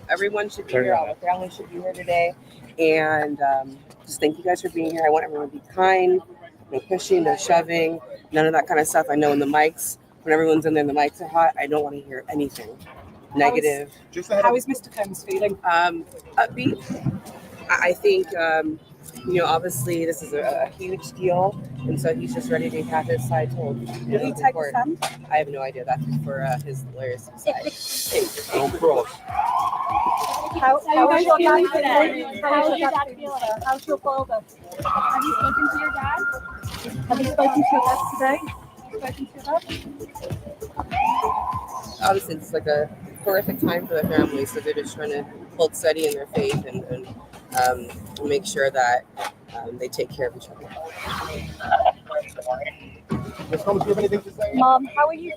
Everyone should be here. All the family should be here today. And just thank you guys for being here. I want everyone to be kind, no pushing, no shoving, none of that kind of stuff. I know when everyone's in there and the mics are hot, I don't want to hear anything negative. How is Mr. Combs feeling? Upbeat. I think, obviously this is a huge deal. And so he's just ready to have his side told. Will he take the stand? I have no idea. That's for his lawyers to decide. Don't cross. How is your dad feeling? How's your father? Have you spoken to your dad? Have you spoken to your dad today? Obviously, it's like a horrific time for the family, so they're just trying to hold steady in their faith and make sure that they take care of each other. Mom, how are you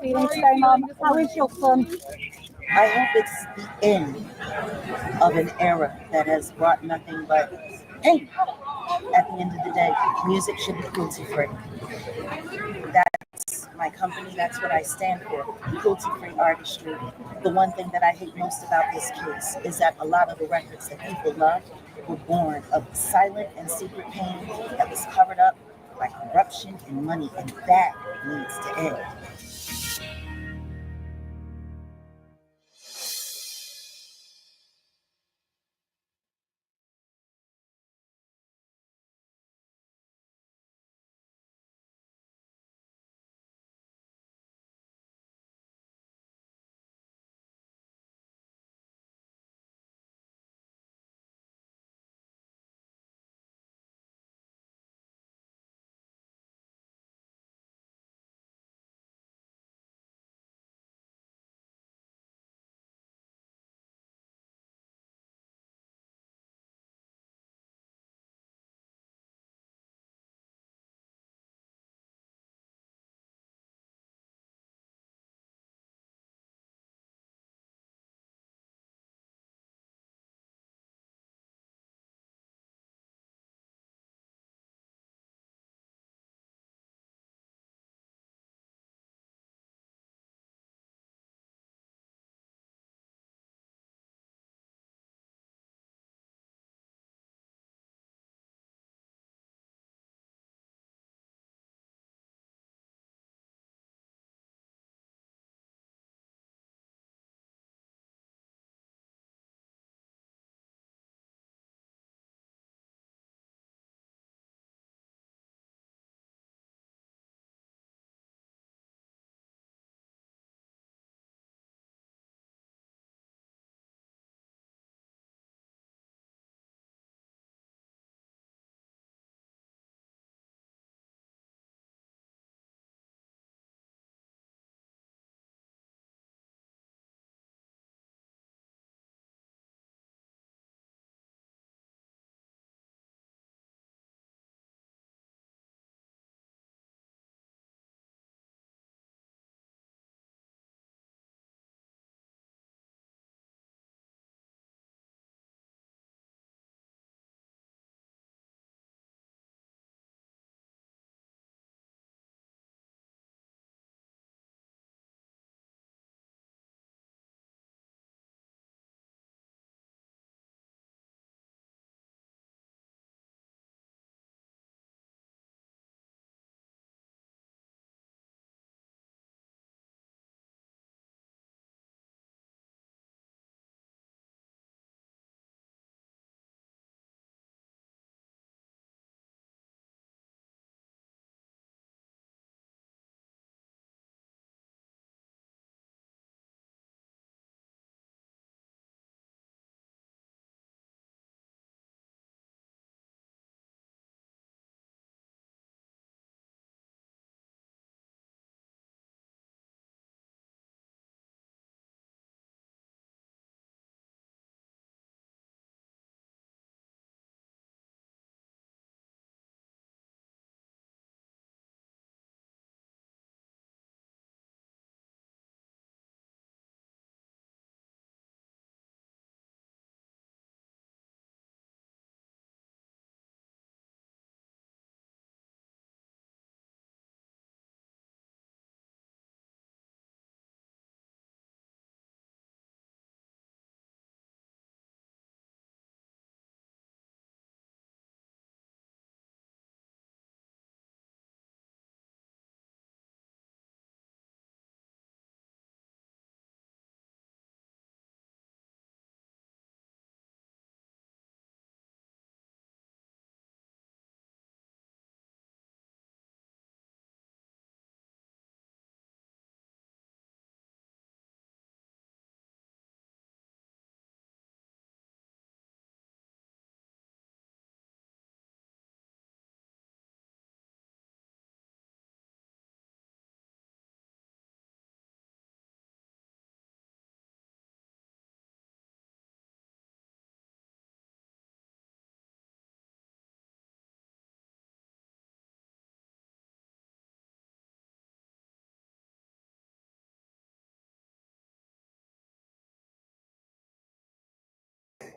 feeling today, Mom? How is your son? I hope it's the end of an era that has brought nothing but pain. At the end of the day, music should be cruelty-free. That's my company. That's what I stand for. Cruelty-free artistry. The one thing that I hate most about this case is that a lot of the records that people love were born of silent and secret pain that was covered up by corruption and money, and that needs to end.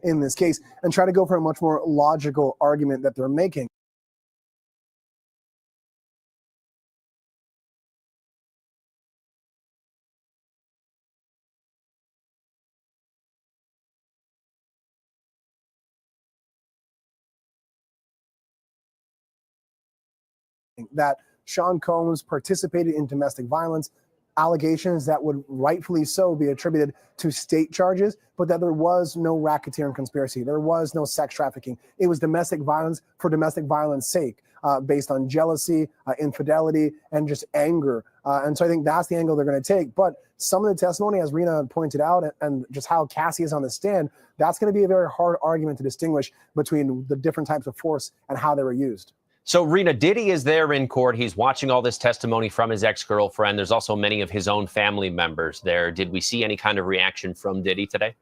in this case and try to go for a much more logical argument that they're making. That Sean Combs participated in domestic violence, allegations that would rightfully so be attributed to state charges, but that there was no racketeering conspiracy. There was no sex trafficking. It was domestic violence for domestic violence sake, based on jealousy, infidelity, and just anger. And so I think that's the angle they're going to take. But some of the testimony, as Rena pointed out, and just how Cassie is on the stand, that's going to be a very hard argument to distinguish between the different types of force and how they were used. So, Rena, Diddy is there in court. He's watching all this testimony from his ex-girlfriend. There's also many of his own family members there. Did we see any kind of reaction from Diddy today?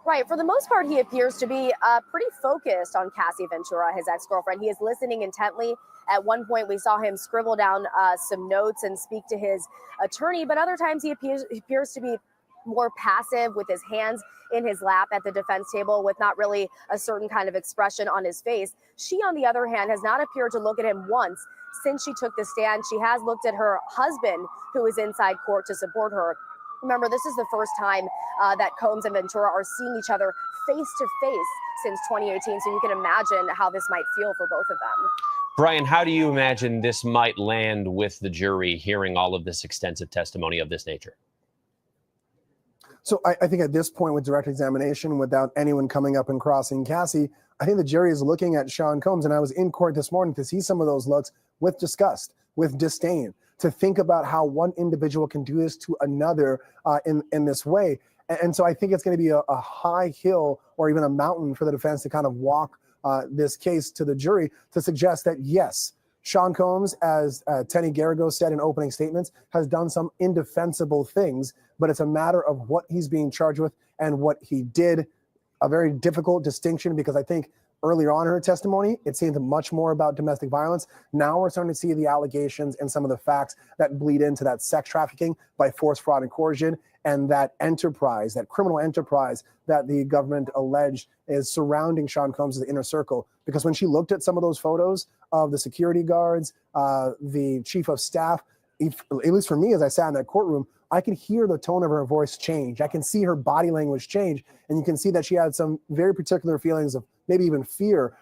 Right. For the most part, he appears to be pretty focused on Cassie Ventura, his ex-girlfriend. He is listening intently. At one point, we saw him scribble down some notes and speak to his attorney, but other times he appears to be more passive with his hands in his lap at the defense table with not really a certain kind of expression on his face. She, on the other hand, has not appeared to look at him once since she took the stand. She has looked at her husband, who is inside court to support her. Remember, this is the first time that Combs and Ventura are seeing each other face to face since 2018. So you can imagine how this might feel for both of them. Brian, how do you imagine this might land with the jury hearing all of this extensive testimony of this nature? So I think at this point with direct examination, without anyone coming up and crossing Cassie, I think the jury is looking at Sean Combs. And I was in court this morning to see some of those looks with disgust, with disdain, to think about how one individual can do this to another in this way. And so I think it's going to be a high hill or even a mountain for the defense to kind of walk this case to the jury to suggest that, yes, Sean Combs, as Tenny Garrigo said in opening statements, has done some indefensible things, but it's a matter of what he's being charged with and what he did. A very difficult distinction, because I think earlier on in her testimony, it seemed much more about domestic violence. Now we're starting to see the allegations and some of the facts that bleed into that sex trafficking by force, fraud, and coercion, and that enterprise, that criminal enterprise that the government alleged is surrounding Sean Combs' inner circle. Because when she looked at some of those photos of the security guards, the chief of staff, at least for me, as I sat in that courtroom, I could hear the tone of her voice change. I can see her body language change. And you can see that she had some very particular feelings of maybe even fear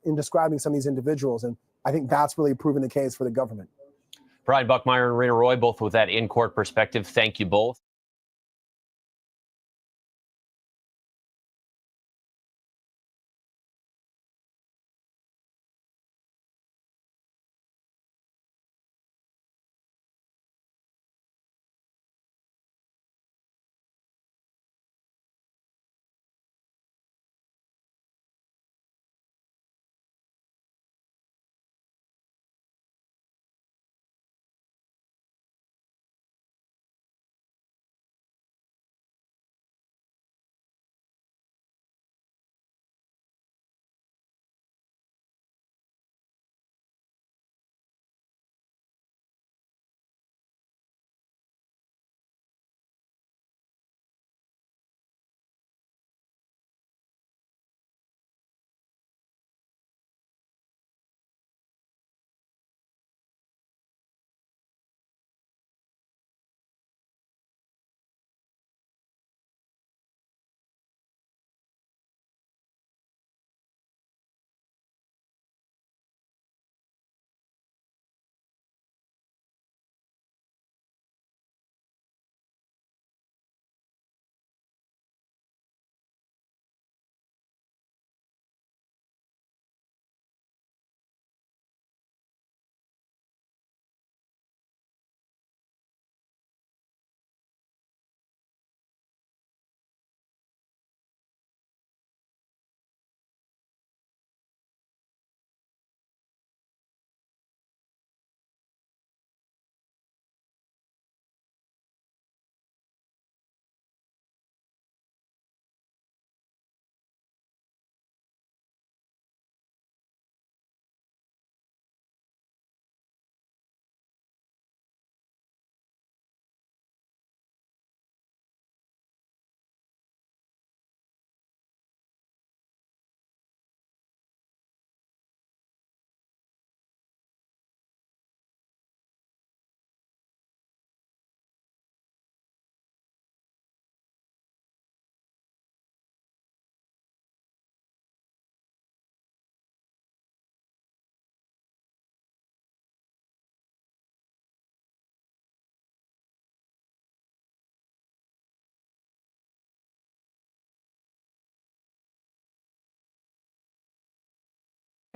in describing some of these individuals. And I think that's really proven the case for the government. Brian Buckmeyer and Rena Roy, both with that in-court perspective. Thank you both.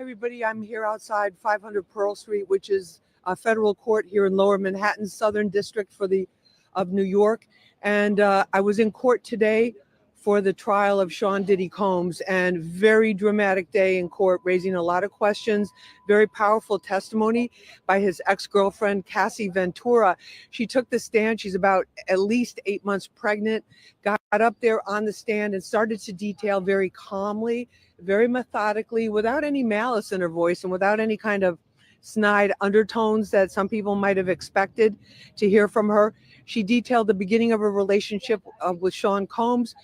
Everybody, I'm here outside 500 Pearl Street, which is a federal court here in Lower Manhattan, Southern District of New York. And I was in court today for the trial of Sean Diddy Combs, and very dramatic day in court, raising a lot of questions, very powerful testimony by his ex-girlfriend, Cassie Ventura. She took the stand. She's about at least 8 months pregnant, got up there on the stand and started to detail very calmly, very methodically, without any malice in her voice and without any kind of snide undertones that some people might have expected to hear from her. She detailed the beginning of her relationship with Sean Combs,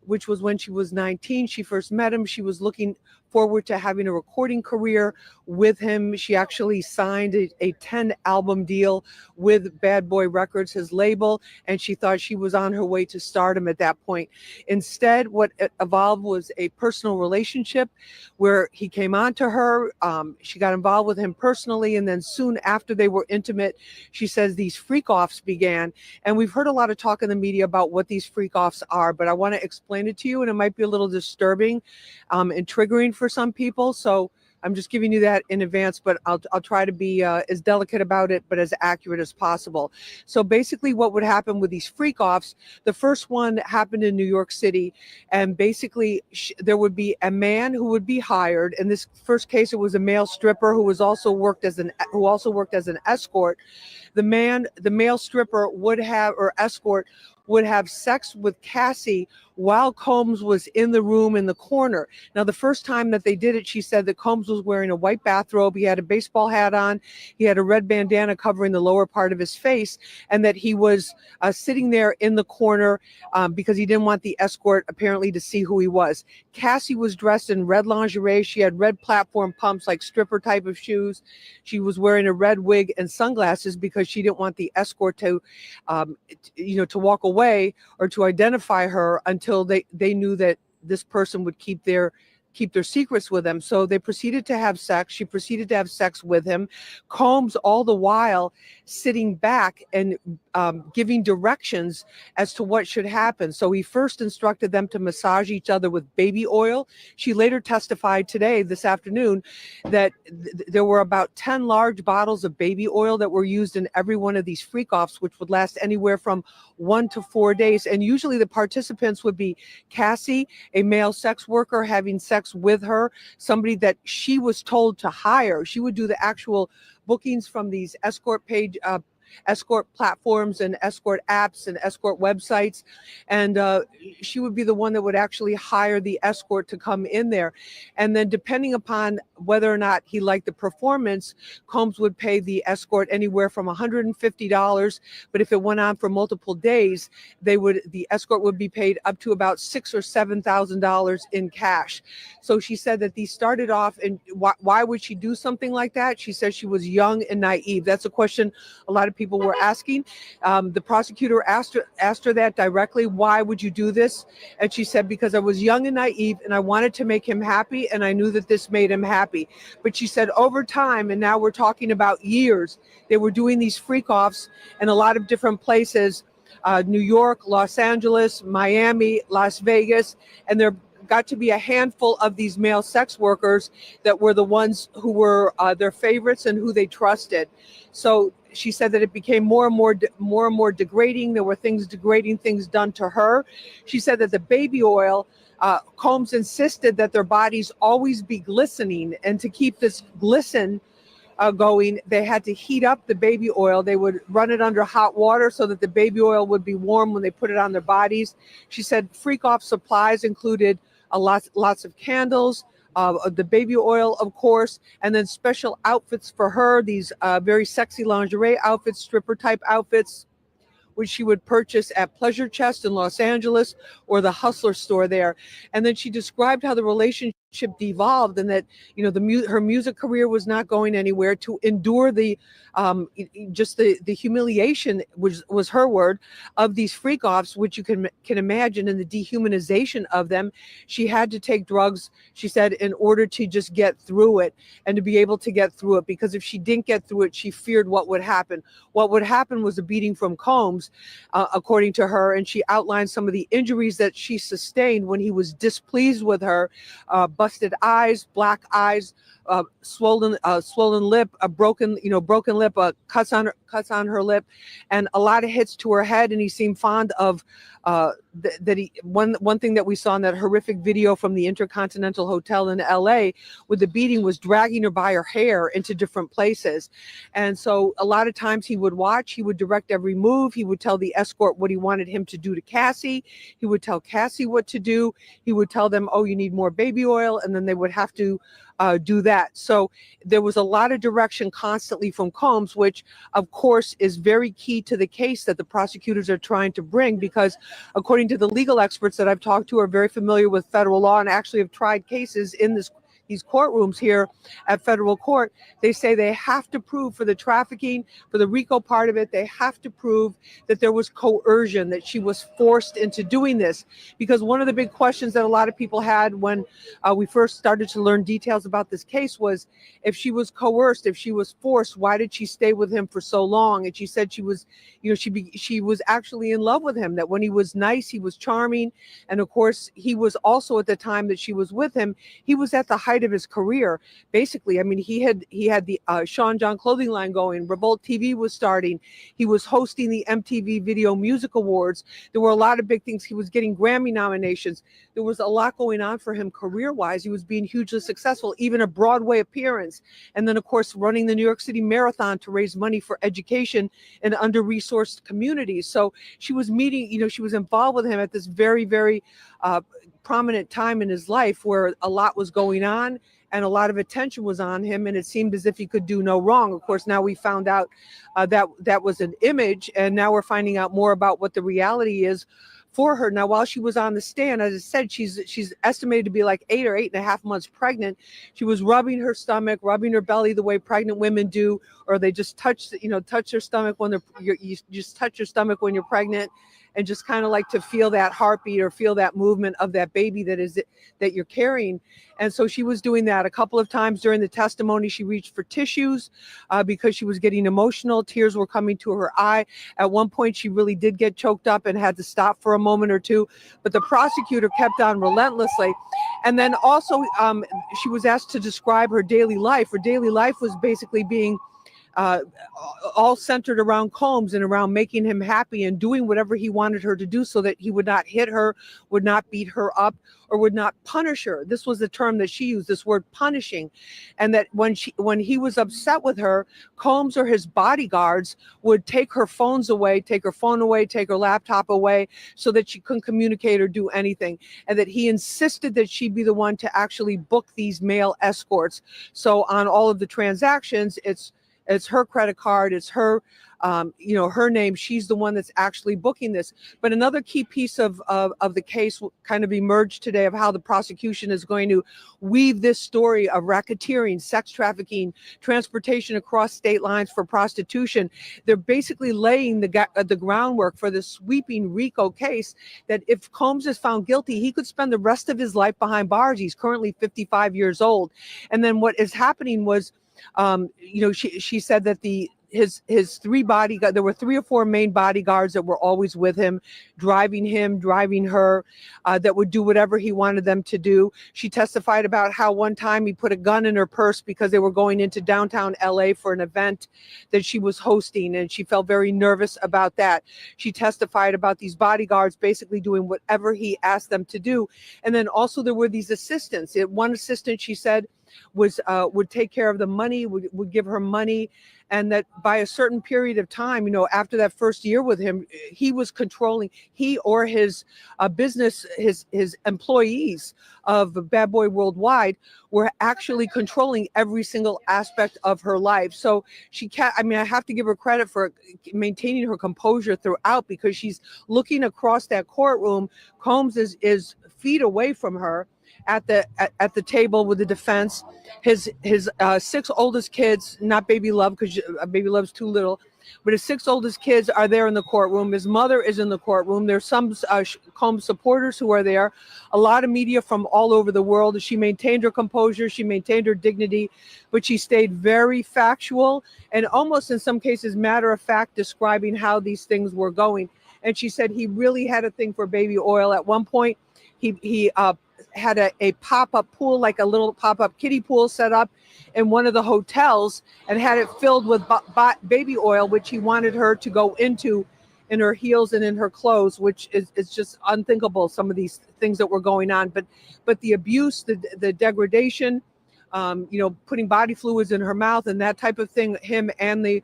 which was when she was 19. She first met him. She was looking forward to having a recording career with him. She actually signed a 10-album deal with Bad Boy Records, his label, and she thought she was on her way to stardom at that point. Instead, what evolved was a personal relationship where he came on to her. She got involved with him personally, and then soon after they were intimate, she says these freak-offs began. And we've heard a lot of talk in the media about what these freak-offs are, but I want to explain it to you, and it might be a little disturbing and triggering for some people. So I'm just giving you that in advance, but I'll try to be as delicate about it, but as accurate as possible. So basically what would happen with these freak-offs, the first one happened in New York City, and basically there would be a man who would be hired. In this first case, it was a male stripper who also worked as an escort. The male stripper would have, or escort, would have sex with Cassie while Combs was in the room in the corner. Now, the first time that they did it, she said that Combs was wearing a white bathrobe. He had a baseball hat on. He had a red bandana covering the lower part of his face, and that he was sitting there in the corner because he didn't want the escort apparently to see who he was. Cassie was dressed in red lingerie. She had red platform pumps, like stripper type of shoes. She was wearing a red wig and sunglasses because she didn't want the escort to, to walk away or to identify her until they knew that this person would keep their secrets with them. So they proceeded to have sex. She proceeded to have sex with him. Combs, all the while, sitting back and giving directions as to what should happen. So he first instructed them to massage each other with baby oil. She later testified this afternoon, that there were about 10 large bottles of baby oil that were used in every one of these freak-offs, which would last anywhere from 1 to 4 days. And usually the participants would be Cassie, a male sex worker, having sex with her, somebody that she was told to hire. She would do the actual bookings from these escort platforms and escort apps and escort websites, and she would be the one that would actually hire the escort to come in there. And then depending upon whether or not he liked the performance, Combs would pay the escort anywhere from $150, but if it went on for multiple days, the escort would be paid up to about $6,000 or $7,000 in cash. So she said that these started off, and why would she do something like that? She said she was young and naive. That's a question a lot of people were asking. The prosecutor asked her that directly. Why would you do this? And she said, because I was young and naive and I wanted to make him happy, and I knew that this made him happy. But she said over time, and now we're talking about years, they were doing these freak-offs in a lot of different places, New York, Los Angeles, Miami, Las Vegas, and there got to be a handful of these male sex workers that were the ones who were their favorites and who they trusted. So she said that it became more and more degrading. There were degrading things done to her. She said that the baby oil, Combs insisted that their bodies always be glistening, and to keep this glisten going, they had to heat up the baby oil. They would run it under hot water so that the baby oil would be warm when they put it on their bodies. She said freak-off supplies included lots of candles, the baby oil, of course, and then special outfits for her, these very sexy lingerie outfits, stripper type outfits, which she would purchase at Pleasure Chest in Los Angeles or the Hustler store there. And then she described how the relationship devolved, and that her music career was not going anywhere, to endure the humiliation, which was her word, of these freak-offs, which you can imagine, and the dehumanization of them. She had to take drugs, she said, in order to just get through it, and to be able to get through it, because if she didn't get through it, she feared what would happen. What would happen was a beating from Combs, according to her, and she outlined some of the injuries that she sustained when he was displeased with her, busted eyes, black eyes, swollen lip, a broken lip, cuts on her lip, and a lot of hits to her head. And he seemed fond of one thing that we saw in that horrific video from the Intercontinental Hotel in LA with the beating was dragging her by her hair into different places. And so a lot of times he would watch, he would direct every move. He would tell the escort what he wanted him to do to Cassie. He would tell Cassie what to do. He would tell them, oh, you need more baby oil. And then they would have to do that. So there was a lot of direction constantly from Combs, which of course is very key to the case that the prosecutors are trying to bring, because according to the legal experts that I've talked to are very familiar with federal law and actually have tried cases in these courtrooms here at federal court. They say they have to prove for the trafficking, for the RICO part of it, they have to prove that there was coercion, that she was forced into doing this. Because one of the big questions that a lot of people had when we first started to learn details about this case was, if she was coerced, if she was forced, why did she stay with him for so long? And she said she was, she was actually in love with him, that when he was nice, he was charming. And of course, he was also, at the time that she was with him, he was at the height of his career. Basically, I mean, he had the Sean John clothing line going. Revolt TV was starting. He was hosting the MTV Video Music Awards. There were a lot of big things. He was getting Grammy nominations. There was a lot going on for him career-wise. He was being hugely successful, even a Broadway appearance. And then, of course, running the New York City Marathon to raise money for education in under-resourced communities. So she was meeting, she was involved with him at this very, very prominent time in his life where a lot was going on and a lot of attention was on him, and it seemed as if he could do no wrong. Of course, now we found out that was an image, and now we're finding out more about what the reality is for her. Now, while she was on the stand, as I said, she's estimated to be like 8 or 8.5 months pregnant. She was rubbing her stomach, rubbing her belly the way pregnant women do, or they just touch their stomach when you just touch your stomach when you're pregnant, and just kind of like to feel that heartbeat or feel that movement of that baby that you're carrying. And so she was doing that a couple of times during the testimony. She reached for tissues because she was getting emotional. Tears were coming to her eye. At one point, she really did get choked up and had to stop for a moment or two, but the prosecutor kept on relentlessly. And then also she was asked to describe her daily life. Her daily life was basically being all centered around Combs and around making him happy and doing whatever he wanted her to do so that he would not hit her, would not beat her up, or would not punish her. This was the term that she used, this word punishing. And that when he was upset with her, Combs or his bodyguards would take her phones away, take her phone away, take her laptop away, so that she couldn't communicate or do anything. And that he insisted that she be the one to actually book these male escorts. So on all of the transactions, it's her credit card, it's her, her name. She's the one that's actually booking this. But another key piece of the case kind of emerged today of how the prosecution is going to weave this story of racketeering, sex trafficking, transportation across state lines for prostitution. They're basically laying the groundwork for this sweeping RICO case that if Combs is found guilty, he could spend the rest of his life behind bars. He's currently 55 years old. And then what is happening was, she said that his three bodyguards, there were 3 or 4 main bodyguards that were always with him, driving her, that would do whatever he wanted them to do. She testified about how one time he put a gun in her purse because they were going into downtown LA for an event that she was hosting, and she felt very nervous about that. She testified about these bodyguards basically doing whatever he asked them to do. And then also there were these assistants. One assistant, she said, would take care of the money, would give her money, and that by a certain period of time, after that first year with him, he was controlling, he or his business, his employees of Bad Boy Worldwide were actually controlling every single aspect of her life. So I have to give her credit for maintaining her composure throughout, because she's looking across that courtroom. Combs is feet away from her at the table with the defense. His 6 oldest kids, not Baby Love, because Baby Love's too little, but his 6 oldest kids are there in the courtroom. His mother is in the courtroom. There's some Combs supporters who are there, a lot of media from all over the world. She maintained her composure, she maintained her dignity, but she stayed very factual and almost in some cases matter of fact, describing how these things were going. And she said he really had a thing for baby oil. At one point, he had a pop-up pool, like a little pop-up kiddie pool set up in one of the hotels, and had it filled with baby oil, which he wanted her to go into in her heels and in her clothes, which is just unthinkable, some of these things that were going on. But the abuse, the degradation, putting body fluids in her mouth and that type of thing, him and the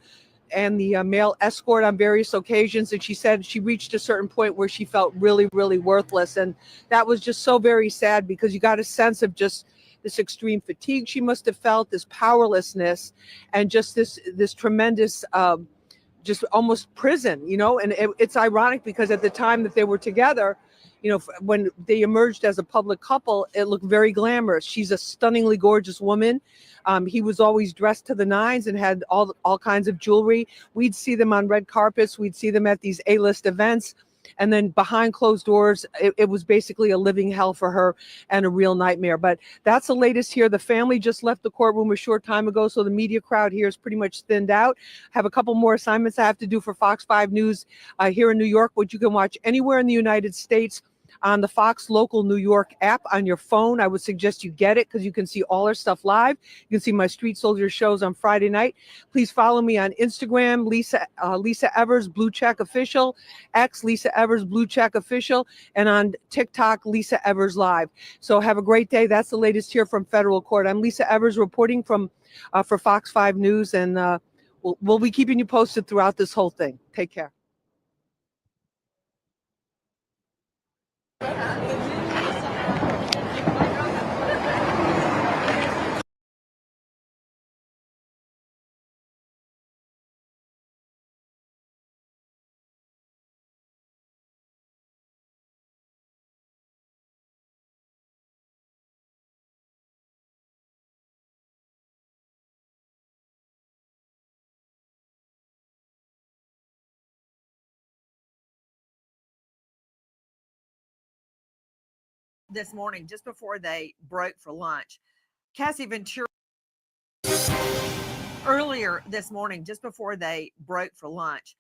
male escort on various occasions. And she said she reached a certain point where she felt really, really worthless. And that was just so very sad, because you got a sense of just this extreme fatigue she must have felt, this powerlessness, and just this tremendous, just almost prison, and it's ironic because at the time that they were together, when they emerged as a public couple, it looked very glamorous. She's a stunningly gorgeous woman. He was always dressed to the nines and had all kinds of jewelry. We'd see them on red carpets. We'd see them at these A-list events. And then behind closed doors, it was basically a living hell for her and a real nightmare. But that's the latest here. The family just left the courtroom a short time ago, so the media crowd here is pretty much thinned out. I have a couple more assignments I have to do for Fox 5 News here in New York, which you can watch anywhere in the United States on the Fox Local New York app on your phone. I would suggest you get it, because you can see all our stuff live. You can see my Street Soldier shows on Friday night. Please follow me on Instagram, Lisa Evers Blue Check Official, X Lisa Evers Blue Check Official, and on TikTok, Lisa Evers Live. So have a great day. That's the latest here from federal court. I'm Lisa Evers reporting from for Fox 5 News, and we'll be keeping you posted throughout this whole thing. Take care. This morning, just before they broke for lunch, Cassie Ventura, earlier this morning, just before they broke for lunch,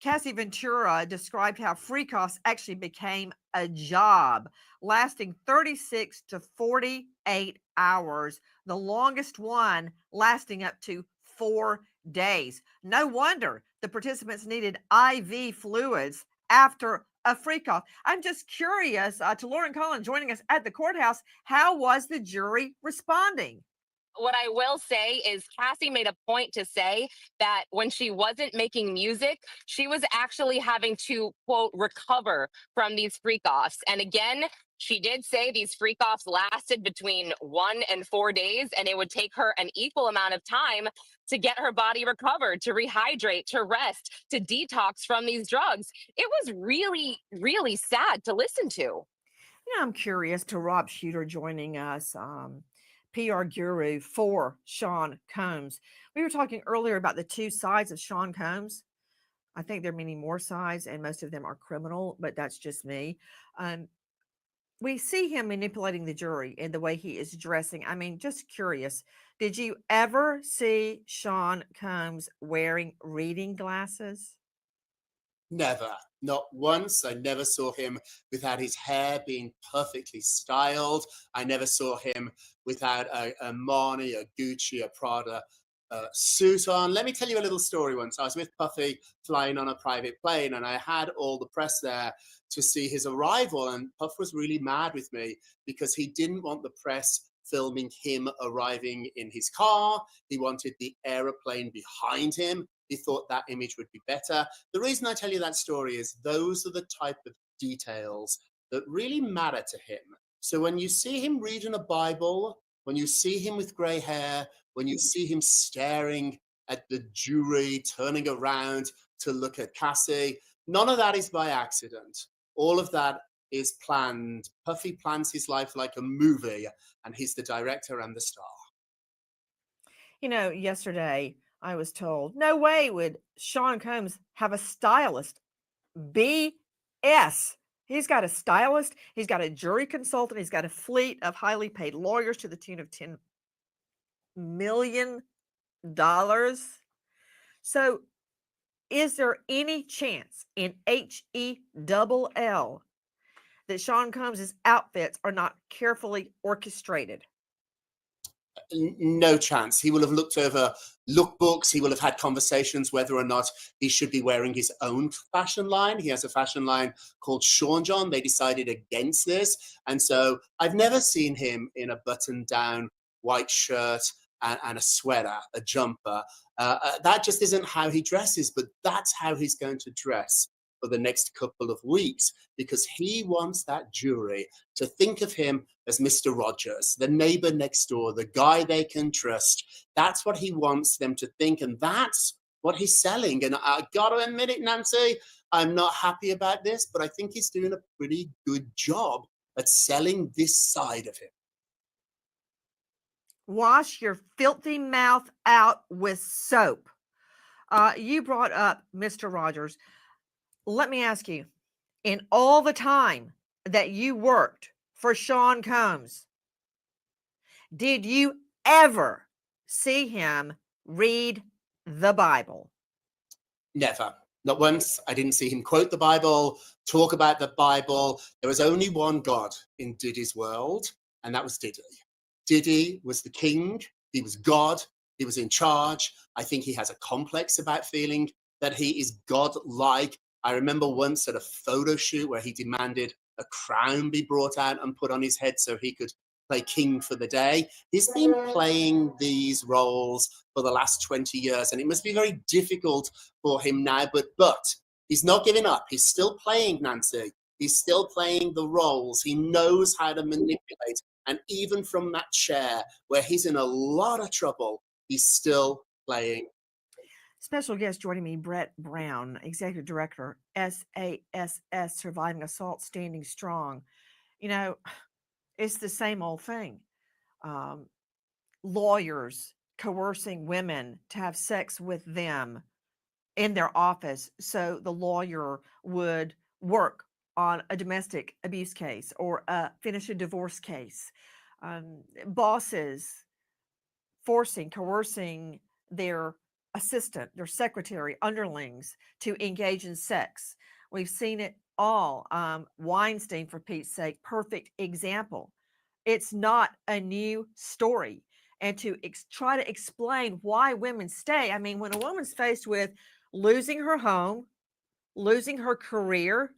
Cassie Ventura described how free costs actually became a job, lasting 36 to 48 hours, the longest one lasting up to 4 days. No wonder the participants needed IV fluids after a freak off. I'm just curious, to Lauren Cullen joining us at the courthouse, how was the jury responding? What I will say is Cassie made a point to say that when she wasn't making music, she was actually having to, quote, recover from these freak offs. And again, she did say these freak offs lasted between 1 and 4 days, and it would take her an equal amount of time to get her body recovered, to rehydrate, to rest, to detox from these drugs. It was really, really sad to listen to. I'm curious, to Rob Shooter joining us, PR guru for Sean Combs. We were talking earlier about the two sides of Sean Combs. I think there are many more sides, and most of them are criminal, but that's just me. We see him manipulating the jury in the way he is dressing. I mean, just curious, did you ever see Sean Combs wearing reading glasses? Never, not once. I never saw him without his hair being perfectly styled. I never saw him without a Marni, a Gucci, a Prada suit on. Let me tell you a little story once. I was with Puffy flying on a private plane, and I had all the press there to see his arrival, and Puff was really mad with me because he didn't want the press filming him arriving in his car. He wanted the aeroplane behind him. He thought that image would be better. The reason I tell you that story is those are the type of details that really matter to him. So when you see him reading a Bible, when you see him with gray hair, when you see him staring at the jury, turning around to look at Cassie, none of that is by accident. All of that is planned. Puffy plans his life like a movie, and he's the director and the star. Yesterday I was told, no way would Sean Combs have a stylist. BS. He's got a stylist. He's got a jury consultant. He's got a fleet of highly paid lawyers to the tune of $10 million. So is there any chance in HELL that Sean Combs' outfits are not carefully orchestrated? No chance. He will have looked over lookbooks. He will have had conversations whether or not he should be wearing his own fashion line. He has a fashion line called Sean John. They decided against this. And so I've never seen him in a button-down white shirt and a sweater, a jumper. That just isn't how he dresses, but that's how he's going to dress for the next couple of weeks, because he wants that jury to think of him as Mr. Rogers, the neighbor next door, the guy they can trust. That's what he wants them to think, and that's what he's selling. And I got to admit it, Nancy, I'm not happy about this, but I think he's doing a pretty good job at selling this side of him. Wash your filthy mouth out with soap. You brought up Mr. Rogers. Let me ask you, in all the time that you worked for Sean Combs, did you ever see him read the Bible? Never. Not once. I didn't see him quote the Bible, talk about the Bible. There was only one God in Diddy's world, and that was Diddy. Diddy was the king. He was God. He was in charge. I think he has a complex about feeling that he is God-like. I remember once at a photo shoot where he demanded a crown be brought out and put on his head so he could play king for the day. He's been playing these roles for the last 20 years, and it must be very difficult for him now, but he's not giving up. He's still playing, Nancy. He's still playing the roles. He knows how to manipulate, and even from that chair where he's in a lot of trouble, he's still playing. Special guest joining me, Brett Brown, Executive Director, SASS, Surviving Assault, Standing Strong. You know, it's the same old thing. Lawyers coercing women to have sex with them in their office so the lawyer would work on a domestic abuse case or finish a divorce case. Bosses coercing their assistant, their secretary, underlings to engage in sex. We've seen it all. Weinstein, for Pete's sake, perfect example. It's not a new story. And to try to explain why women stay, I mean, when a woman's faced with losing her home, losing her career,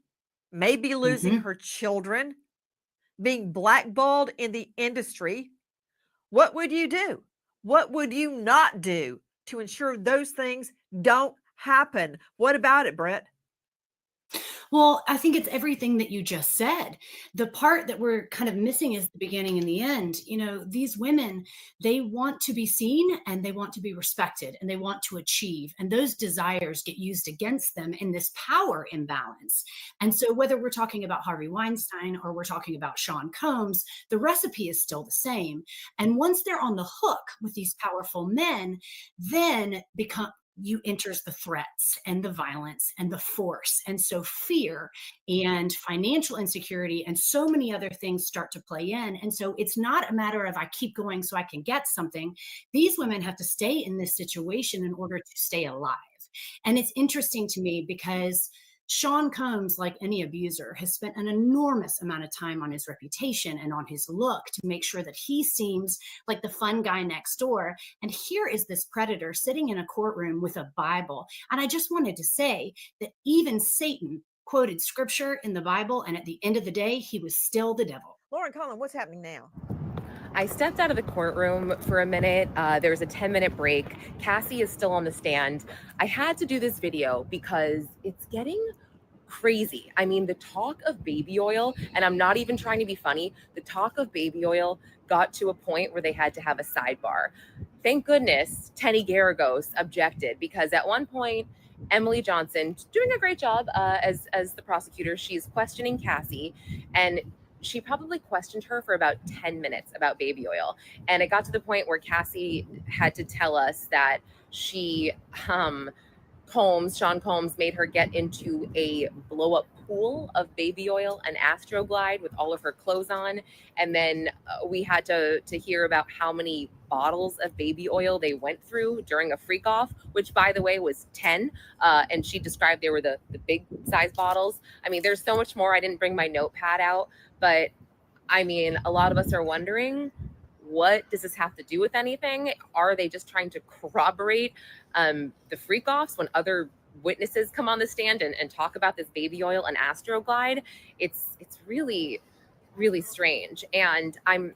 maybe losing her children, being blackballed in the industry, what would you do? What would you not do to ensure those things don't happen? What about it, Brett? Well, I think it's everything that you just said. The part that we're kind of missing is the beginning and the end. You know, these women, they want to be seen and they want to be respected and they want to achieve. And those desires get used against them in this power imbalance. And so whether we're talking about Harvey Weinstein or we're talking about Sean Combs, the recipe is still the same. And once they're on the hook with these powerful men, then enters the threats and the violence and the force. And so fear and financial insecurity and so many other things start to play in. And so it's not a matter of I keep going so I can get something. These women have to stay in this situation in order to stay alive. And it's interesting to me because Sean Combs, like any abuser, has spent an enormous amount of time on his reputation and on his look to make sure that he seems like the fun guy next door. And here is this predator sitting in a courtroom with a Bible. And I just wanted to say that even Satan quoted scripture in the Bible, and at the end of the day, he was still the devil. Lauren Cullen, what's happening now? I stepped out of the courtroom for a minute. There was a 10-minute break. Cassie is still on the stand. I had to do this video because it's getting crazy. I mean, the talk of baby oil, and I'm not even trying to be funny, the talk of baby oil got to a point where they had to have a sidebar. Thank goodness Tenny Garagos objected, because at one point, Emily Johnson, doing a great job as the prosecutor, she's questioning Cassie, and she probably questioned her for about 10 minutes about baby oil. And it got to the point where Cassie had to tell us that she Sean Combs, made her get into a blow-up pool of baby oil and Astroglide with all of her clothes on. And then we had to hear about how many bottles of baby oil they went through during a freak off, which, by the way, was 10. And she described they were the big size bottles. I mean, there's so much more. I didn't bring my notepad out, but I mean, a lot of us are wondering, what does this have to do with anything? Are they just trying to corroborate the freak offs when other witnesses come on the stand and talk about this baby oil and Astroglide? It's really, really strange. And I'm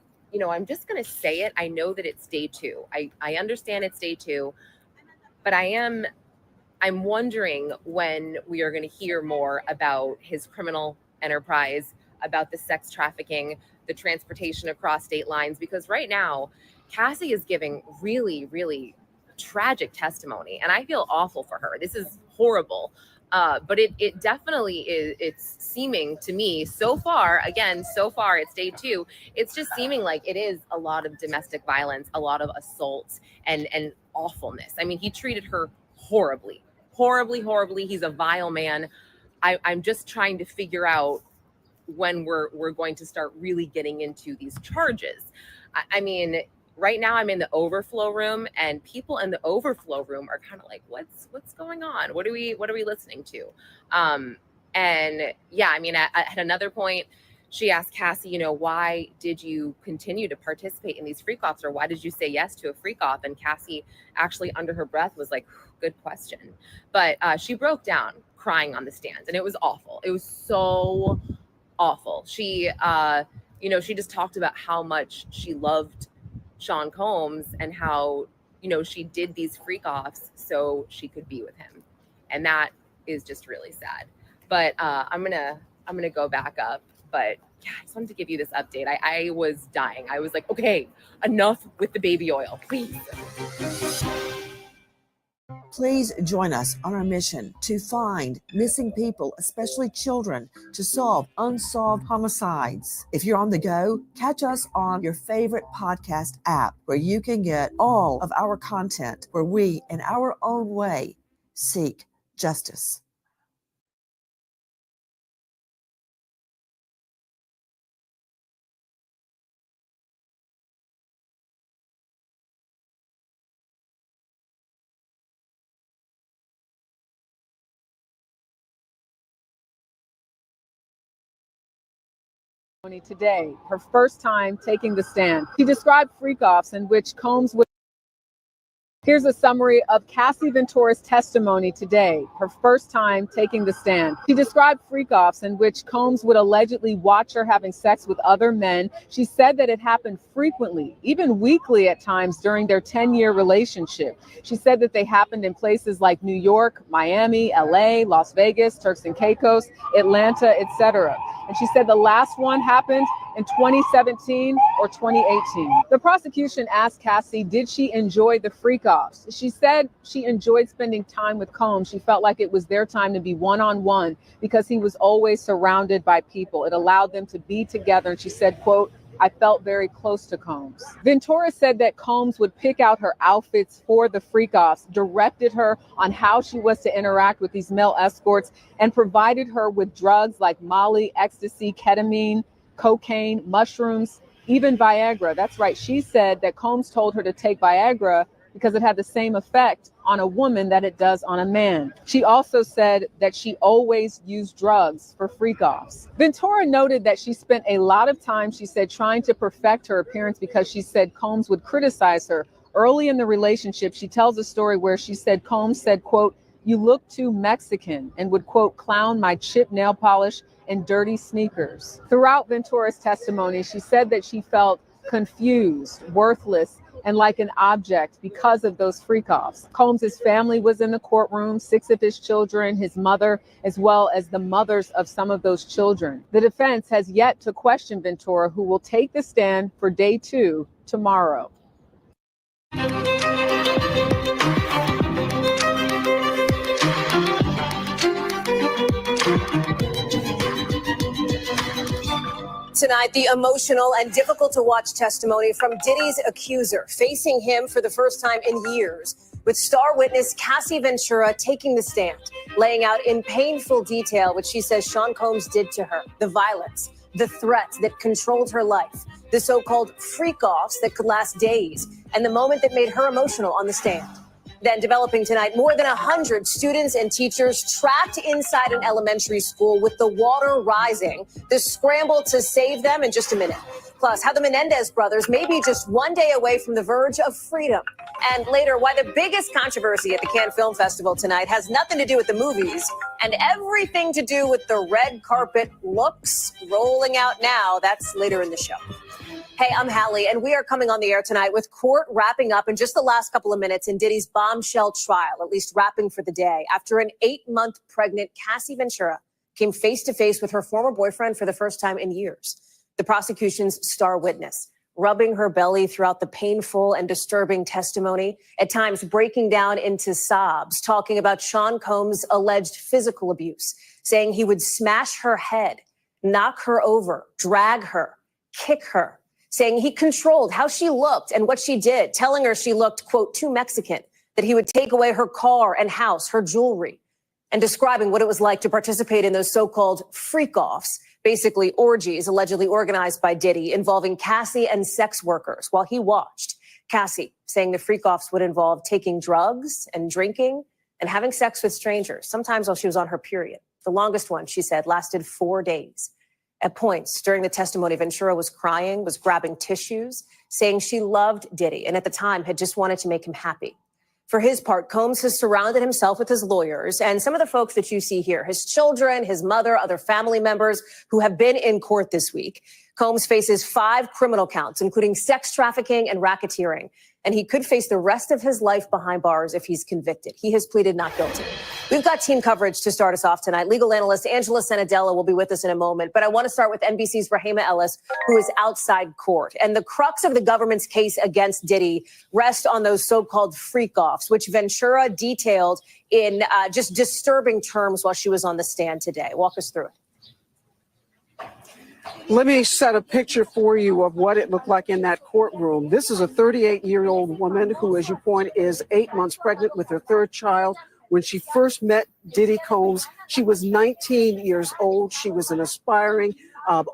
just going to say it. I know that it's day 2. I understand it's day 2, but I'm wondering when we are going to hear more about his criminal enterprise, about the sex trafficking, the transportation across state lines, because right now Cassie is giving really, really tragic testimony, and I feel awful for her. This is horrible. But it definitely is. It's seeming to me so far it's day 2. It's just seeming like it is a lot of domestic violence, a lot of assaults and awfulness. I mean, he treated her horribly. He's a vile man. I'm just trying to figure out when we're going to start really getting into these charges. I mean, right now I'm in the overflow room, and people in the overflow room are kind of like, what's going on? What are we listening to? And yeah, I mean, at another point, she asked Cassie, why did you continue to participate in these freak offs, or why did you say yes to a freak off? And Cassie actually under her breath was like, good question. But she broke down crying on the stand, and it was awful. It was so awful. She, she just talked about how much she loved Sean Combs and how, she did these freak offs so she could be with him. And that is just really sad. But I'm gonna go back up. But yeah, I just wanted to give you this update. I was dying. I was like, okay, enough with the baby oil, please. Please join us on our mission to find missing people, especially children, to solve unsolved homicides. If you're on the go, catch us on your favorite podcast app, where you can get all of our content, where we, in our own way, seek justice. Today, her first time taking the stand. She described freak-offs in which Combs would... Here's a summary of Cassie Ventura's testimony today, her first time taking the stand. She described freak-offs in which Combs would allegedly watch her having sex with other men. She said that it happened frequently, even weekly at times during their 10-year relationship. She said that they happened in places like New York, Miami, LA, Las Vegas, Turks and Caicos, Atlanta, etc. And she said the last one happened in 2017 or 2018. The prosecution asked Cassie, did she enjoy the freak-offs? She said she enjoyed spending time with Combs. She felt like it was their time to be one-on-one because he was always surrounded by people. It allowed them to be together. And she said, quote, I felt very close to Combs. Ventura said that Combs would pick out her outfits for the freak-offs, directed her on how she was to interact with these male escorts, and provided her with drugs like Molly, ecstasy, ketamine, cocaine, mushrooms, even Viagra. That's right. She said that Combs told her to take Viagra because it had the same effect on a woman that it does on a man. She also said that she always used drugs for freak-offs. Ventura noted that she spent a lot of time, she said, trying to perfect her appearance because she said Combs would criticize her. Early in the relationship, she tells a story where she said Combs said, quote, you look too Mexican, and would, quote, clown my chipped nail polish and dirty sneakers. Throughout Ventura's testimony, she said that she felt confused, worthless, and like an object because of those freak-offs. Combs' family was in the courtroom, 6 of his children, his mother, as well as the mothers of some of those children. The defense has yet to question Ventura, who will take the stand for day 2 tomorrow. Tonight, the emotional and difficult to watch testimony from Diddy's accuser, facing him for the first time in years. with star witness Cassie Ventura taking the stand, laying out in painful detail what she says Sean Combs did to her, the violence, the threats that controlled her life, the so-called freak-offs that could last days, and the moment that made her emotional on the stand. Then developing tonight, more than 100 students and teachers trapped inside an elementary school with the water rising. The scramble to save them in just a minute. Plus, how the Menendez brothers may be just one day away from the verge of freedom. And later, why the biggest controversy at the Cannes Film Festival tonight has nothing to do with the movies and everything to do with the red carpet looks rolling out now. That's later in the show. Hey, I'm Hallie, and we are coming on the air tonight with court wrapping up in just the last couple of minutes in Diddy's bombshell trial, at least wrapping for the day, after an 8-month pregnant Cassie Ventura came face to face with her former boyfriend for the first time in years. The prosecution's star witness, rubbing her belly throughout the painful and disturbing testimony, at times breaking down into sobs, talking about Sean Combs' alleged physical abuse, saying he would smash her head, knock her over, drag her, kick her, saying he controlled how she looked and what she did, telling her she looked, quote, too Mexican, that he would take away her car and house, her jewelry, and describing what it was like to participate in those so-called freak-offs, basically orgies allegedly organized by Diddy involving Cassie and sex workers while he watched. Cassie saying the freak-offs would involve taking drugs and drinking and having sex with strangers, sometimes while she was on her period. The longest one, she said, lasted 4 days. At points during the testimony, Ventura was crying, was grabbing tissues, saying she loved Diddy and at the time had just wanted to make him happy. For his part, Combs has surrounded himself with his lawyers and some of the folks that you see here, his children, his mother, other family members who have been in court this week. Combs faces 5 criminal counts, including sex trafficking and racketeering, and he could face the rest of his life behind bars if he's convicted. He has pleaded not guilty. We've got team coverage to start us off tonight. Legal analyst Angela Senadella will be with us in a moment, but I want to start with NBC's Rahima Ellis, who is outside court. And the crux of the government's case against Diddy rests on those so-called freak-offs, which Ventura detailed in just disturbing terms while she was on the stand today. Walk us through it. Let me set a picture for you of what it looked like in that courtroom. This is a 38-year-old woman who, as you point, is 8 months pregnant with her 3rd child. When she first met Diddy Combs, she was 19 years old. She was an aspiring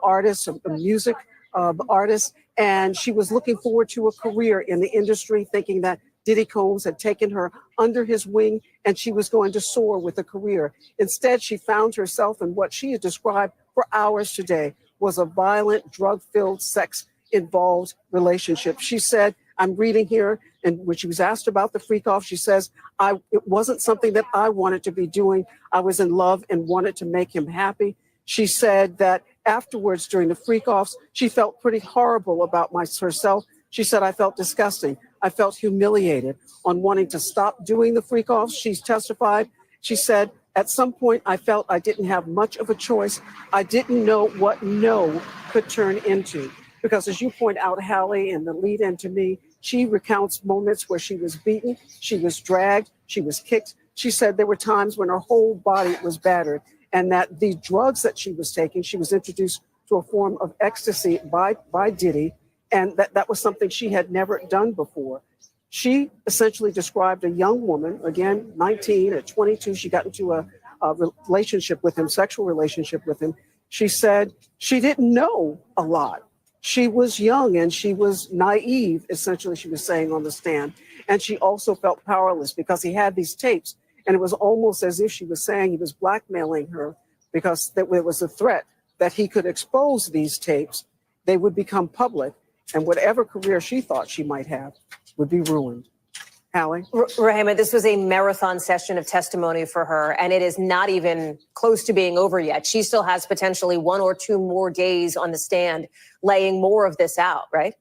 artist, a music artist, and she was looking forward to a career in the industry, thinking that Diddy Combs had taken her under his wing and she was going to soar with a career. Instead, she found herself in what she had described for hours today was a violent, drug-filled, sex-involved relationship. She said, I'm reading here, and when she was asked about the freak-off, she says, it wasn't something that I wanted to be doing. I was in love and wanted to make him happy. She said that afterwards, during the freak-offs, she felt pretty horrible about herself. She said, I felt disgusting. I felt humiliated on wanting to stop doing the freak-offs. She's testified. She said, at some point, I felt I didn't have much of a choice. I didn't know what no could turn into. Because as you point out, Hallie, in the lead in to me, she recounts moments where she was beaten, she was dragged, she was kicked. She said there were times when her whole body was battered and that the drugs that she was taking, she was introduced to a form of ecstasy by Diddy, and that was something she had never done before. She essentially described a young woman, again, 19, at 22, she got into a relationship with him, sexual relationship with him. She said she didn't know a lot. She was young and she was naive, essentially, she was saying on the stand. And she also felt powerless because he had these tapes. And it was almost as if she was saying he was blackmailing her because there was a threat that he could expose these tapes. They would become public. And whatever career she thought she might have would be ruined. Hallie? Rahima, this was a marathon session of testimony for her, and it is not even close to being over yet. She still has potentially 1 or 2 more days on the stand laying more of this out, right?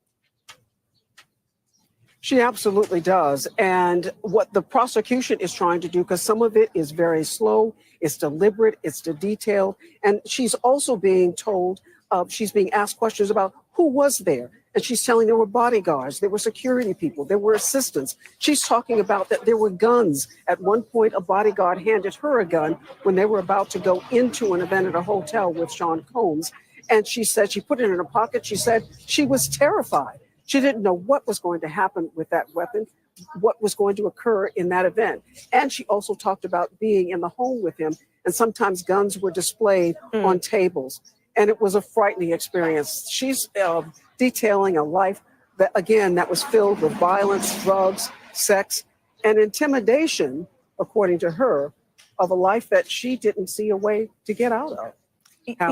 She absolutely does. And what the prosecution is trying to do, because some of it is very slow, it's deliberate, it's detailed, and she's also being told, she's being asked questions about who was there. And she's telling there were bodyguards, there were security people, there were assistants. She's talking about that there were guns. At one point, a bodyguard handed her a gun when they were about to go into an event at a hotel with Sean Combs. And she said she put it in her pocket. She said she was terrified. She didn't know what was going to happen with that weapon. what was going to occur in that event. And she also talked about being in the home with him, and sometimes guns were displayed on tables. And it was a frightening experience. She's detailing a life that, again, that was filled with violence, drugs, sex, and intimidation, according to her, of a life that she didn't see a way to get out of.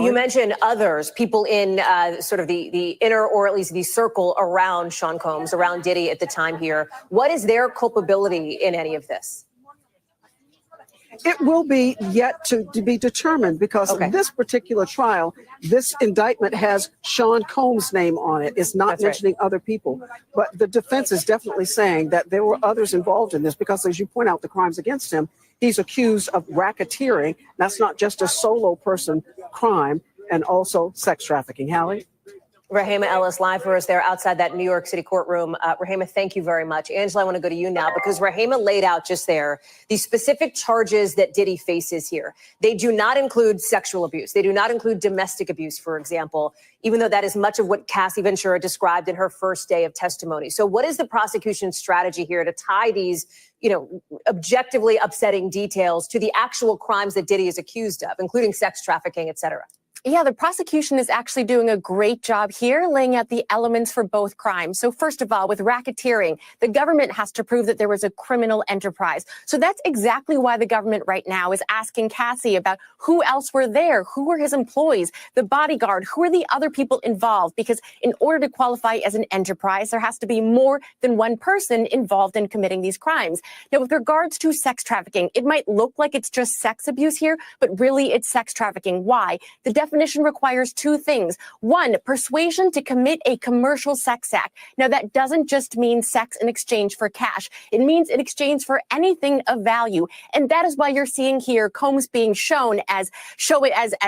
You mentioned others, people in sort of the inner, or at least the circle around Sean Combs, around Diddy at the time here. What is their culpability in any of this? It will be yet to be determined, because this particular trial, this indictment has Sean Combs' name on it. It's not mentioning other people. But the defense is definitely saying that there were others involved in this, because, as you point out, the crimes against him, he's accused of racketeering. That's not just a solo person crime, and also sex trafficking. Hallie? Rahema Ellis, live for us there outside that New York City courtroom. Rahema, thank you very much. Angela, I want to go to you now, because Rahema laid out just there the specific charges that Diddy faces here. They do not include sexual abuse. They do not include domestic abuse, for example, even though that is much of what Cassie Ventura described in her first day of testimony. So what is the prosecution's strategy here to tie these, objectively upsetting details to the actual crimes that Diddy is accused of, including sex trafficking, et cetera? Yeah, the prosecution is actually doing a great job here, laying out the elements for both crimes. So first of all, with racketeering, the government has to prove that there was a criminal enterprise. So that's exactly why the government right now is asking Cassie about who else were there, who were his employees, the bodyguard, who are the other people involved, because in order to qualify as an enterprise, there has to be more than one person involved in committing these crimes. Now, with regards to sex trafficking, it might look like it's just sex abuse here, but really it's sex trafficking. Why? The definition requires two things. One, persuasion to commit a commercial sex act. Now, that doesn't just mean sex in exchange for cash. It means in exchange for anything of value. And that is why you're seeing here Combs being shown as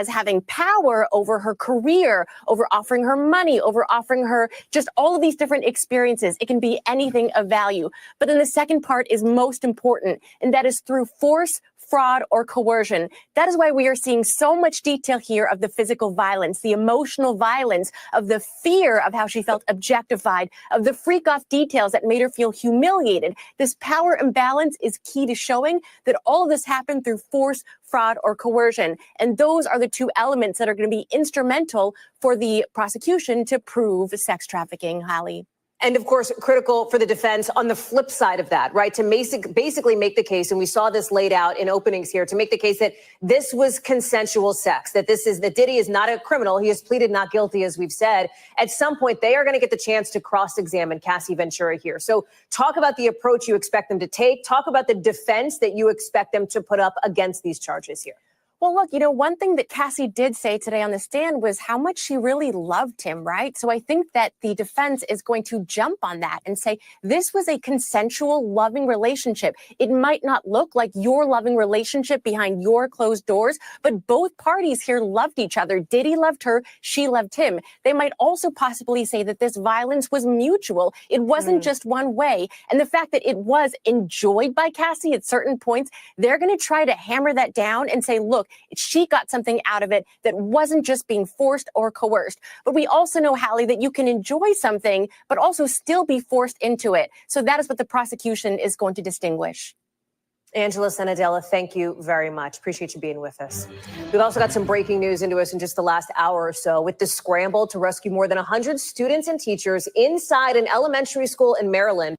having power over her career, over offering her money, over offering her just all of these different experiences. It can be anything of value. But then the second part is most important, and that is through force, fraud, or coercion. That is why we are seeing so much detail here of the physical violence, the emotional violence, of the fear of how she felt objectified, of the freak-off details that made her feel humiliated. This power imbalance is key to showing that all of this happened through force, fraud, or coercion. And those are the two elements that are going to be instrumental for the prosecution to prove sex trafficking, Hallie. And of course, critical for the defense on the flip side of that, right? To basically make the case, and we saw this laid out in openings here, to make the case that this was consensual sex, that Diddy is not a criminal. He has pleaded not guilty, as we've said. At some point, they are going to get the chance to cross-examine Cassie Ventura here. So talk about the approach you expect them to take. Talk about the defense that you expect them to put up against these charges here. Well, look, one thing that Cassie did say today on the stand was how much she really loved him, right? So I think that the defense is going to jump on that and say this was a consensual, loving relationship. It might not look like your loving relationship behind your closed doors, but both parties here loved each other. Diddy loved her. She loved him. They might also possibly say that this violence was mutual. It wasn't just one way. And the fact that it was enjoyed by Cassie at certain points, they're going to try to hammer that down and say, look, she got something out of it that wasn't just being forced or coerced. But we also know, Hallie, that you can enjoy something, but also still be forced into it. So that is what the prosecution is going to distinguish. Angela Senadella, thank you very much. Appreciate you being with us. We've also got some breaking news into us in just the last hour or so with the scramble to rescue more than 100 students and teachers inside an elementary school in Maryland.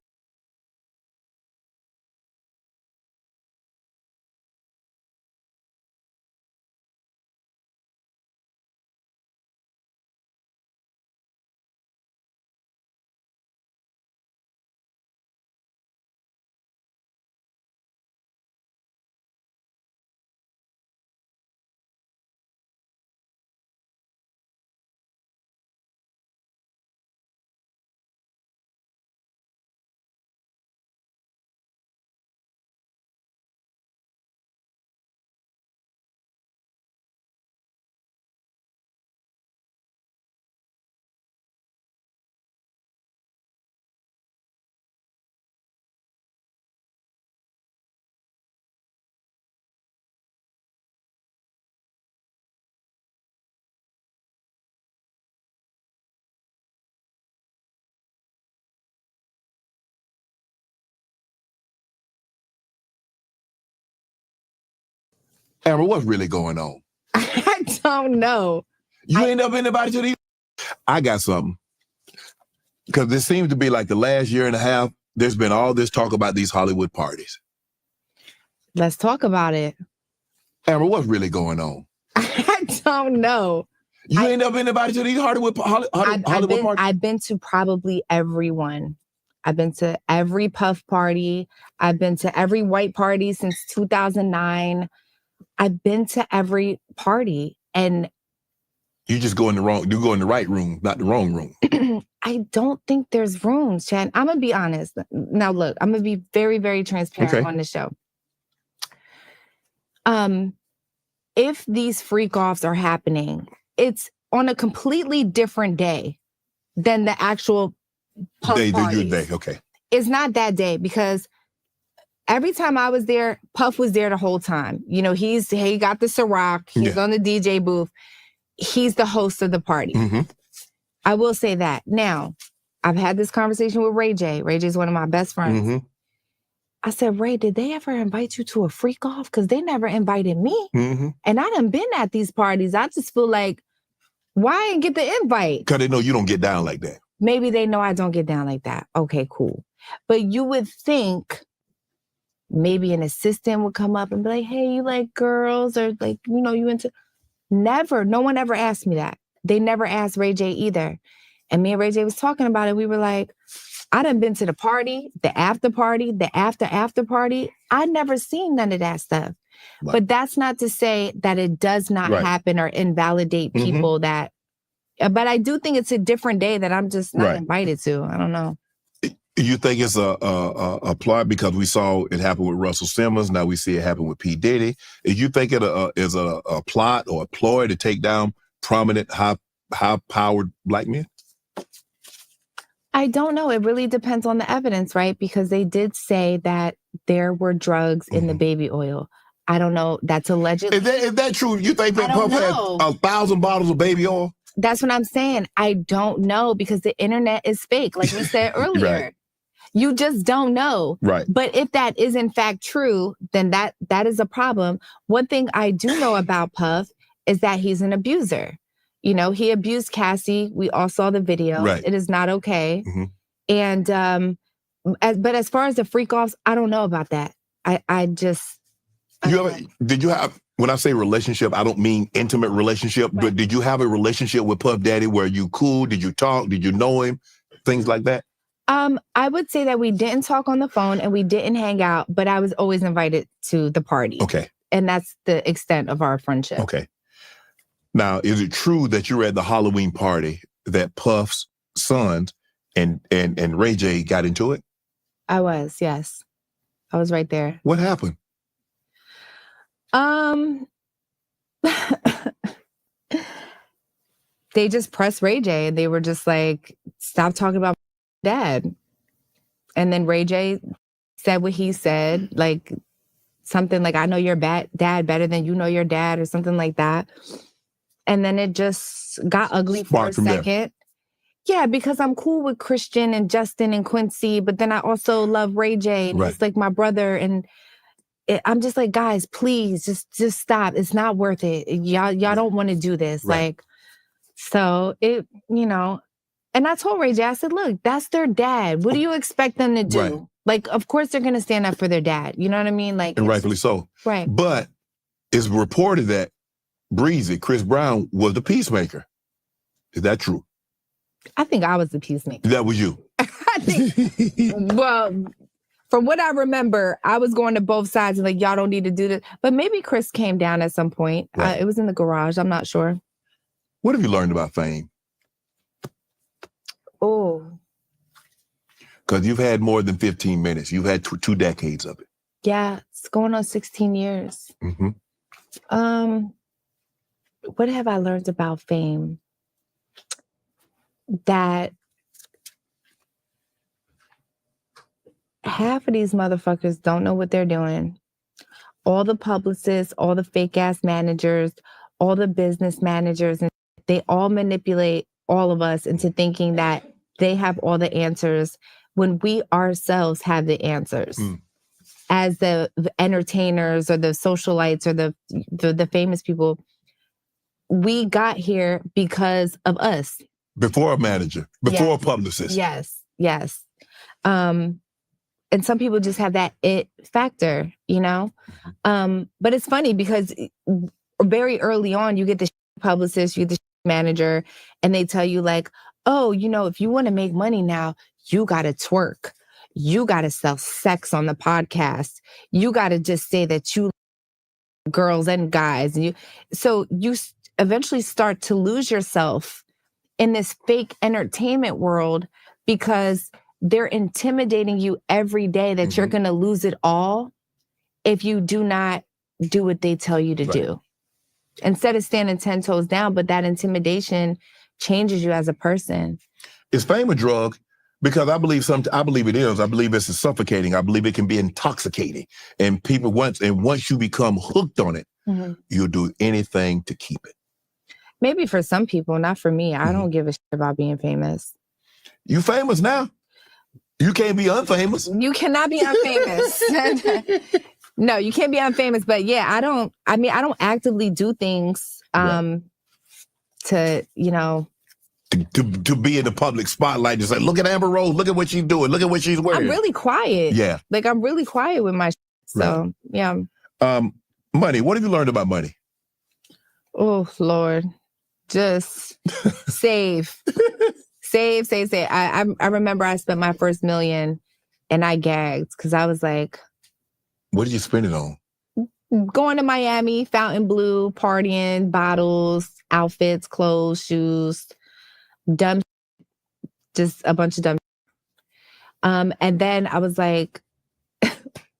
Amber, what's really going on? I don't know. You ain't up anybody to these? I got something. Because this seems to be like the last year and a half, there's been all this talk about these Hollywood parties. Let's talk about it. Amber, what's really going on? I don't know. You ain't up anybody to these Hollywood parties? I've been to probably everyone. I've been to every Puff party. I've been to every white party since 2009. I've been to every party, and You go in the right room, not the wrong room. I don't think there's rooms, Chad. I'm gonna be honest. Now, look, I'm gonna be very, very transparent on the show. If these freak offs are happening, it's on a completely different day than the actual Puff parties. Day, okay. It's not that day because every time I was there, Puff was there the whole time. You know, he got the Ciroc, he's on the DJ booth. He's the host of the party. Mm-hmm. I will say that. Now, I've had this conversation with Ray J. Ray J is one of my best friends. Mm-hmm. I said, Ray, did they ever invite you to a freak off? Because they never invited me. Mm-hmm. And I done been at these parties. I just feel like, why I didn't get the invite? Because they know you don't get down like that. Maybe they know I don't get down like that. Okay, cool. But you would think maybe an assistant would come up and be like, hey, you like girls? Or like, you know, you into... Never. No one ever asked me that. They never asked Ray J either. And me and Ray J was talking about it. We were like, I done been to the party, the after party, the after party. I never seen none of that stuff. Right. But that's not to say that it does not happen or invalidate people that, but I do think it's a different day that I'm just not invited to. I don't know. You think it's a plot because we saw it happen with Russell Simmons. Now we see it happen with P. Diddy. Do you think it is a plot or a ploy to take down prominent, high-powered black men? I don't know. It really depends on the evidence, right? Because they did say that there were drugs in the baby oil. I don't know. That's allegedly. Is that true? You think that Puff had 1,000 bottles of baby oil? That's what I'm saying. I don't know because the internet is fake, like we said earlier. Right. You just don't know. Right. But if that is in fact true, then that is a problem. One thing I do know about Puff is that he's an abuser. You know, he abused Cassie. We all saw the video. Right. It is not okay. Mm-hmm. And but as far as the freak offs, I don't know about that. Did you have, when I say relationship, I don't mean intimate relationship, but did you have a relationship with Puff Daddy where you cool? Did you talk? Did you know him? Things like that? I would say that we didn't talk on the phone and we didn't hang out, but I was always invited to the party. Okay. And that's the extent of our friendship. Okay. Now, is it true that you were at the Halloween party that Puff's sons and Ray J got into it? I was, yes. I was right there. What happened? They just pressed Ray J and they were just like, stop talking about dad. And then Ray J said what he said, like something like, I know your dad better than you know your dad or something like that. And then it just got ugly for a second. Yeah, because I'm cool with Christian and Justin and Quincy, but then I also love Ray J and he's like my brother. And I'm just like, guys, please just stop. It's not worth it. Y'all don't want to do this. Right. Like, so it, you know, and I told Ray J, I said, look, that's their dad. What do you expect them to do? Right. Like, of course they're going to stand up for their dad. You know what I mean? Like, and rightfully so. Right. But it's reported that Breezy, Chris Brown, was the peacemaker. Is that true? I think I was the peacemaker. That was you. Well, from what I remember, I was going to both sides and like, y'all don't need to do this. But maybe Chris came down at some point. Right. It was in the garage. I'm not sure. What have you learned about fame? Oh. Because you've had more than 15 minutes. You've had two decades of it. Yeah, it's going on 16 years. Mm-hmm. What have I learned about fame? That half of these motherfuckers don't know what they're doing. All the publicists, all the fake ass managers, all the business managers, and they all manipulate all of us into thinking that they have all the answers when we ourselves have the answers. as the entertainers or the socialites or the famous people, we got here because of us. Before a manager, before a publicist. Yes, yes. And some people just have that it factor, you know? But it's funny because very early on, you get the publicist, you get the manager, and they tell you like, oh, you know, if you want to make money now, you got to twerk. You got to sell sex on the podcast. You got to just say that you girls and guys. And you eventually start to lose yourself in this fake entertainment world because they're intimidating you every day that you're going to lose it all if you do not do what they tell you to do. Instead of standing 10 toes down, but that intimidation changes you as a person. Is fame a drug? Because I believe it is. I believe it's suffocating. I believe it can be intoxicating. And people once you become hooked on it, you'll do anything to keep it. Maybe for some people, not for me. I don't give a shit about being famous. You famous now. You can't be unfamous. You cannot be unfamous. No, you can't be unfamous. But yeah, I don't actively do things to, you know. To be in the public spotlight, to say, look at Amber Rose, look at what she's doing, look at what she's wearing. I'm really quiet. Yeah. Like I'm really quiet with my so yeah. Money. What have you learned about money? Oh Lord. Just save. Save. I remember I spent my first $1 million and I gagged because I was like, what did you spend it on? Going to Miami, Fontainebleau, partying, bottles, outfits, clothes, shoes, dumb, just a bunch of dumb. And then I was like,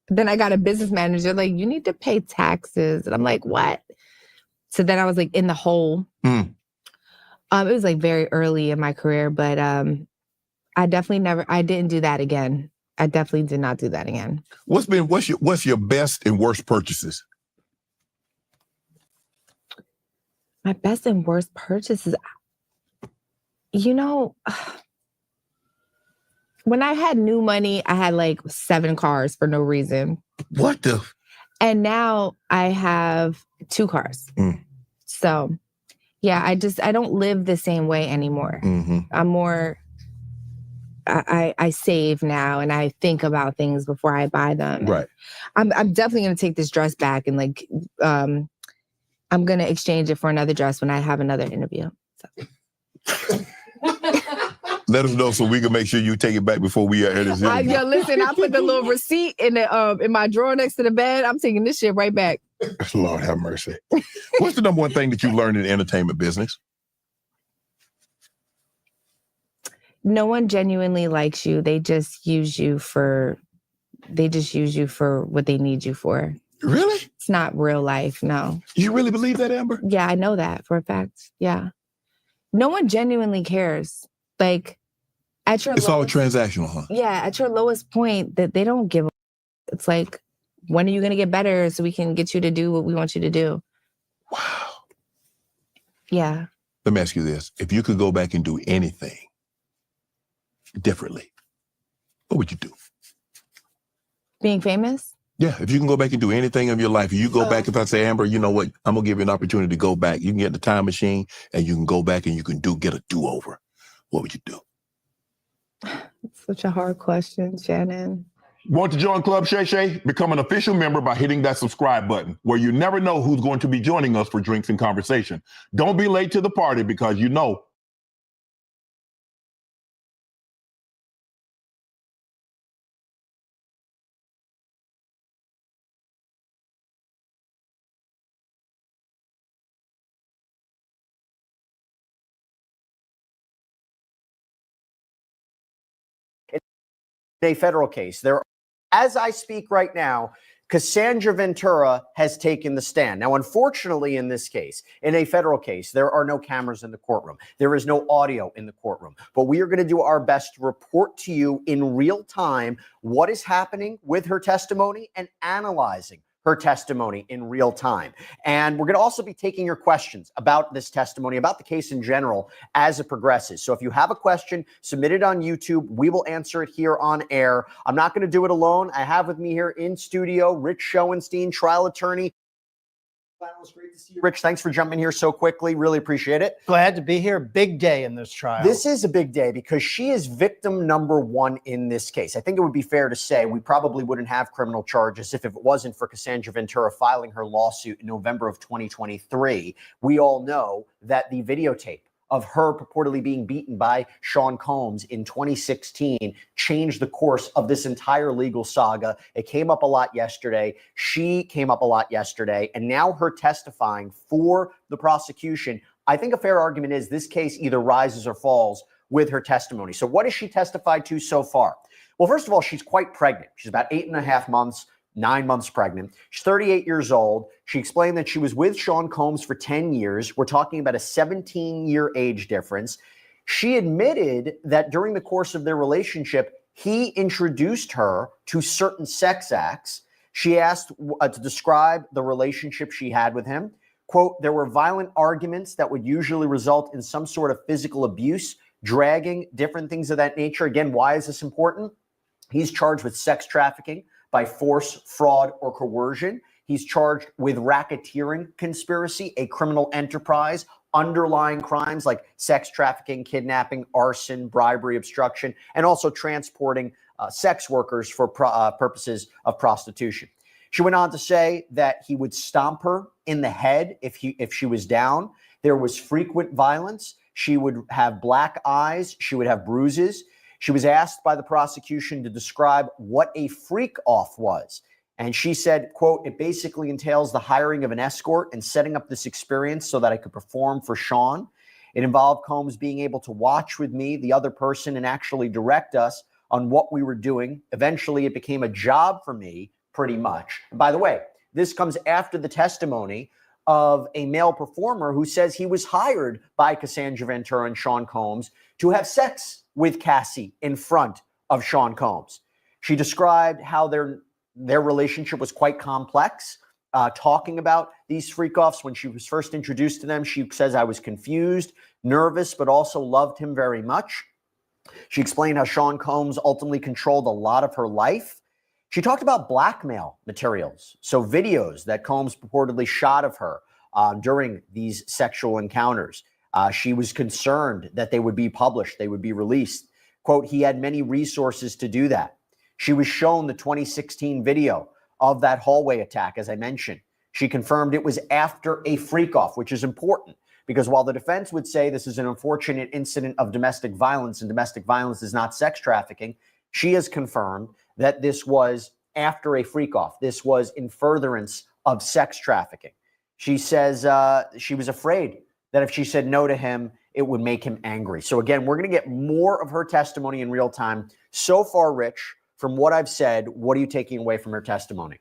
then I got a business manager, like, you need to pay taxes. And I'm like, what? So then I was like in the hole. It was like very early in my career, but I didn't do that again. I definitely did not do that again. What's your best and worst purchases? My best and worst purchases, you know, when I had new money, I had like 7 cars for no reason. What the? And now I have 2 cars. So yeah, I don't live the same way anymore. I'm more, I save now and I think about things before I buy them. Right. I'm definitely going to take this dress back and like, I'm going to exchange it for another dress when I have another interview. So. Let us know so we can make sure you take it back before we air this interview. Yo, listen, I put the little receipt in my drawer next to the bed. I'm taking this shit right back. Lord have mercy. What's the number one thing that you learned in the entertainment business? No one genuinely likes you. They just use you for what they need you for. Really? It's not real life, no. You really believe that, Amber? Yeah, I know that for a fact. Yeah. No one genuinely cares. Like, at your It's all transactional, huh? Yeah, at your lowest point, that they don't give a. It's like, when are you going to get better so we can get you to do what we want you to do? Wow. Yeah. Let me ask you this. If you could go back and do anything differently, what would you do? Being famous? Yeah, if you can go back and do anything in your life, you go back, if I say, Amber, you know what, I'm going to give you an opportunity to go back. You can get the time machine and you can go back and you can get a do-over. What would you do? It's such a hard question, Shannon. Want to join Club Shay Shay? Become an official member by hitting that subscribe button, where you never know who's going to be joining us for drinks and conversation. Don't be late to the party because you know a federal case. As I speak right now, Cassandra Ventura has taken the stand. Now, unfortunately, in this case, in a federal case, there are no cameras in the courtroom. There is no audio in the courtroom. But we are going to do our best to report to you in real time what is happening with her testimony and analyzing her testimony in real time. And we're going to also be taking your questions about this testimony, about the case in general, as it progresses. So if you have a question, submit it on YouTube. We will answer it here on air. I'm not going to do it alone. I have with me here in studio Rich Schoenstein, trial attorney. It's great to see you. Rich, thanks for jumping here so quickly. Really appreciate it. Glad to be here. Big day in this trial. This is a big day because she is victim number one in this case. I think it would be fair to say we probably wouldn't have criminal charges if it wasn't for Cassandra Ventura filing her lawsuit in November of 2023. We all know that the videotape of her purportedly being beaten by Sean Combs in 2016 changed the course of this entire legal saga. It came up a lot yesterday. She came up a lot yesterday. And now her testifying for the prosecution, I think a fair argument is this case either rises or falls with her testimony. So what has she testified to so far? Well, first of all, she's quite pregnant. She's about 8.5 months, 9 months pregnant. She's 38 years old. She explained that she was with Sean Combs for 10 years. We're talking about a 17-year age difference. She admitted that during the course of their relationship, he introduced her to certain sex acts. She asked to describe the relationship she had with him. Quote, there were violent arguments that would usually result in some sort of physical abuse, dragging, different things of that nature. Again, why is this important? He's charged with sex trafficking by force, fraud, or coercion. He's charged with racketeering conspiracy, a criminal enterprise, underlying crimes like sex trafficking, kidnapping, arson, bribery, obstruction, and also transporting sex workers for purposes of prostitution. She went on to say that he would stomp her in the head if she was down. There was frequent violence. She would have black eyes. She would have bruises. She was asked by the prosecution to describe what a freak off was. And she said, quote, it basically entails the hiring of an escort and setting up this experience so that I could perform for Sean. It involved Combs being able to watch with me, the other person, and actually direct us on what we were doing. Eventually, it became a job for me, pretty much. And by the way, this comes after the testimony of a male performer who says he was hired by Cassandra Ventura and Sean Combs to have sex with Cassie in front of Sean Combs. She described how their relationship was quite complex, talking about these freak-offs. When she was first introduced to them, she says, I was confused, nervous, but also loved him very much. She explained how Sean Combs ultimately controlled a lot of her life. She talked about blackmail materials, so videos that Combs purportedly shot of her during these sexual encounters. She was concerned that they would be published, they would be released. Quote, he had many resources to do that. She was shown the 2016 video of that hallway attack, as I mentioned. She confirmed it was after a freak-off, which is important because while the defense would say this is an unfortunate incident of domestic violence and domestic violence is not sex trafficking, she has confirmed that this was after a freak-off. This was in furtherance of sex trafficking. She says she was afraid that if she said no to him, it would make him angry. So again, we're going to get more of her testimony in real time. So far, Rich, from what I've said, what are you taking away from her testimony?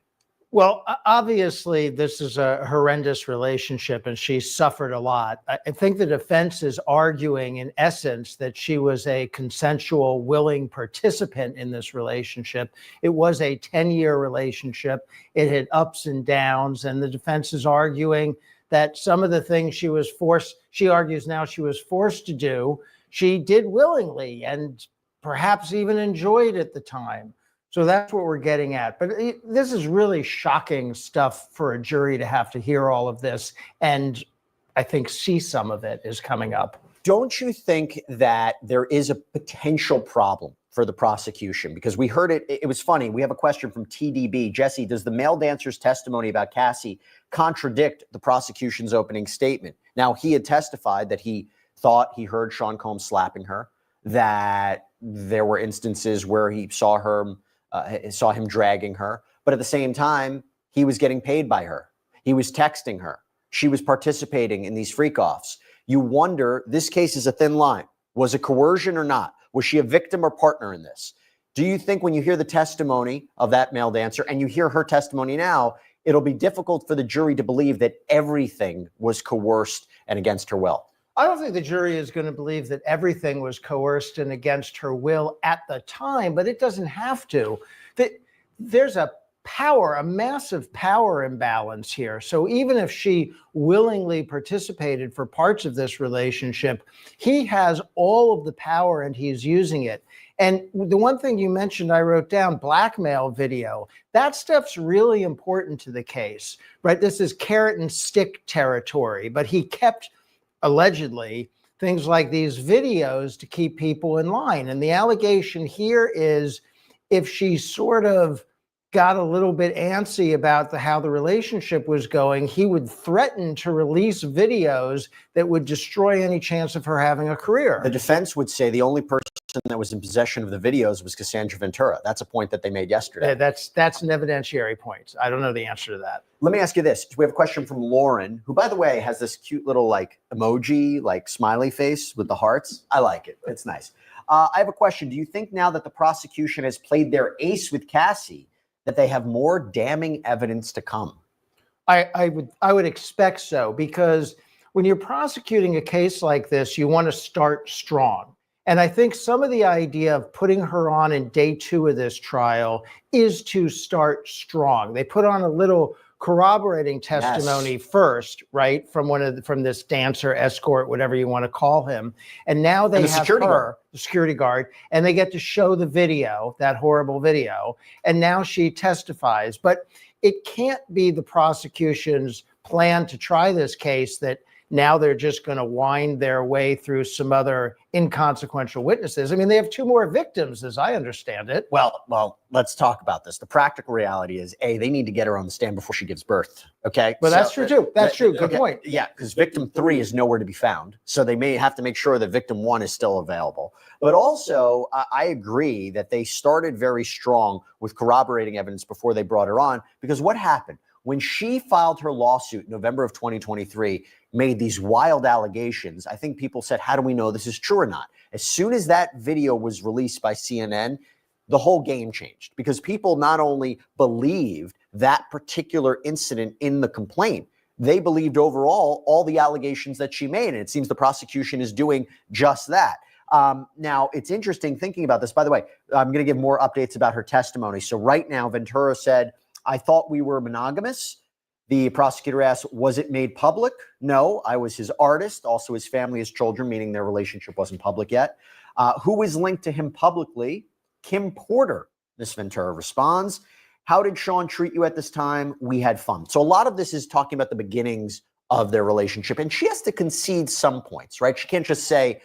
Well, obviously, this is a horrendous relationship and she suffered a lot. I think the defense is arguing, in essence, that she was a consensual, willing participant in this relationship. It was a 10-year relationship. It had ups and downs, and the defense is arguing that some of the things she argues now she was forced to do, she did willingly and perhaps even enjoyed at the time. So that's what we're getting at. But this is really shocking stuff for a jury to have to hear all of this. And I think see some of it is coming up. Don't you think that there is a potential problem for the prosecution? Because we heard it. It was funny. We have a question from TDB. Jesse, does the male dancer's testimony about Cassie contradict the prosecution's opening statement? Now, he had testified that he thought he heard Sean Combs slapping her, that there were instances where he saw him dragging her. But at the same time, he was getting paid by her. He was texting her. She was participating in these freak-offs. You wonder, this case is a thin line. Was it coercion or not? Was she a victim or partner in this? Do you think when you hear the testimony of that male dancer and you hear her testimony now, it'll be difficult for the jury to believe that everything was coerced and against her will? I don't think the jury is going to believe that everything was coerced and against her will at the time, but it doesn't have to. There's a power, a massive power imbalance here. So even if she willingly participated for parts of this relationship, he has all of the power and he's using it. And the one thing you mentioned, I wrote down, blackmail video. That stuff's really important to the case, right? This is carrot and stick territory, but he kept, allegedly, things like these videos to keep people in line. And the allegation here is if she sort of got a little bit antsy about how the relationship was going, he would threaten to release videos that would destroy any chance of her having a career. The defense would say the only person that was in possession of the videos was Cassandra Ventura. That's a point that they made yesterday. Yeah, that's an evidentiary point. I don't know the answer to that. Let me ask you this. We have a question from Lauren, who, by the way, has this cute little like emoji, like smiley face with the hearts. I like it. It's nice. I have a question. Do you think now that the prosecution has played their ace with Cassie, that they have more damning evidence to come? I would expect so, because when you're prosecuting a case like this, you want to start strong. And I think some of the idea of putting her on in day 2 of this trial is to start strong. They put on a little corroborating testimony first, right, from this dancer, escort, whatever you want to call him, and now they have her, the security guard, and they get to show the video, that horrible video, and now she testifies. But it can't be the prosecution's plan to try this case that now they're just going to wind their way through some other inconsequential witnesses. I mean, they have 2 more victims, as I understand it. Well, let's talk about this. The practical reality is, A, they need to get her on the stand before she gives birth. Okay. Well, that's true too. That's true. Good point. Yeah, because victim 3 is nowhere to be found. So they may have to make sure that victim 1 is still available. But also, I agree that they started very strong with corroborating evidence before they brought her on, because what happened? When she filed her lawsuit in November of 2023, made these wild allegations, I think people said, how do we know this is true or not? As soon as that video was released by CNN, the whole game changed, because people not only believed that particular incident in the complaint, they believed overall all the allegations that she made. And it seems the prosecution is doing just that. Now, it's interesting thinking about this. By the way, I'm going to give more updates about her testimony. So right now, Ventura said, I thought we were monogamous. The prosecutor asked, was it made public? No, I was his artist, also his family, his children, meaning their relationship wasn't public yet. Who was linked to him publicly? Kim Porter. Miss Ventura responds, how did Sean treat you at this time? We had fun. So a lot of this is talking about the beginnings of their relationship. And she has to concede some points, right? She can't just say,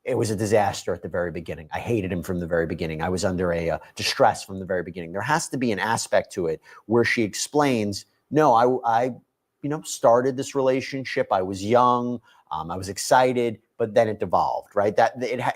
it was a disaster at the very beginning. I hated him from the very beginning. I was under a distress from the very beginning. There has to be an aspect to it where she explains, no, I started this relationship. I was young. I was excited, but then it devolved, right?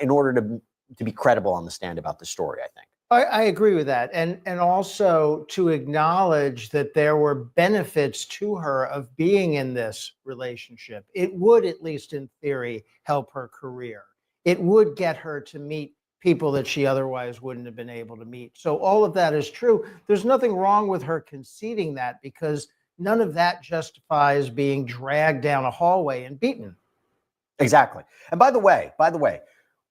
In order to be credible on the stand about the story, I think. I agree with that. And also to acknowledge that there were benefits to her of being in this relationship. It would, at least in theory, help her career. It would get her to meet people that she otherwise wouldn't have been able to meet. So all of that is true. There's nothing wrong with her conceding that, because none of that justifies being dragged down a hallway and beaten. Exactly. And by the way,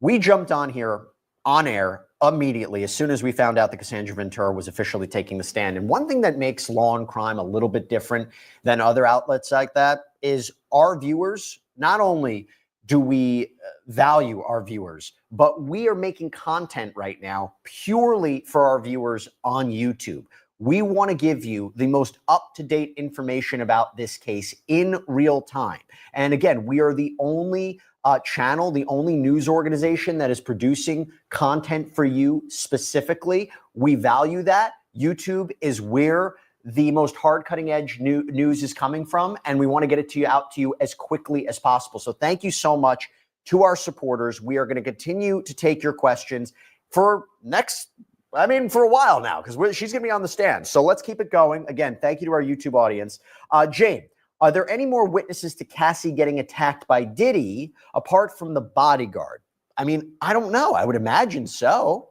we jumped on here on air immediately as soon as we found out that Cassandra Ventura was officially taking the stand. And one thing that makes Law and Crime a little bit different than other outlets like that is our viewers. Not only do we value our viewers, but we are making content right now purely for our viewers on YouTube. We want to give you the most up-to-date information about this case in real time. And again, we are the only channel, the only news organization that is producing content for you specifically. We value that. YouTube is where the most hard cutting edge news is coming from, and we want to get it out to you as quickly as possible. So thank you so much to our supporters. We are going to continue to take your questions for a while now, because she's going to be on the stand. So let's keep it going. Again, thank you to our YouTube audience. Jane, are there any more witnesses to Cassie getting attacked by Diddy apart from the bodyguard? I mean, I don't know. I would imagine so.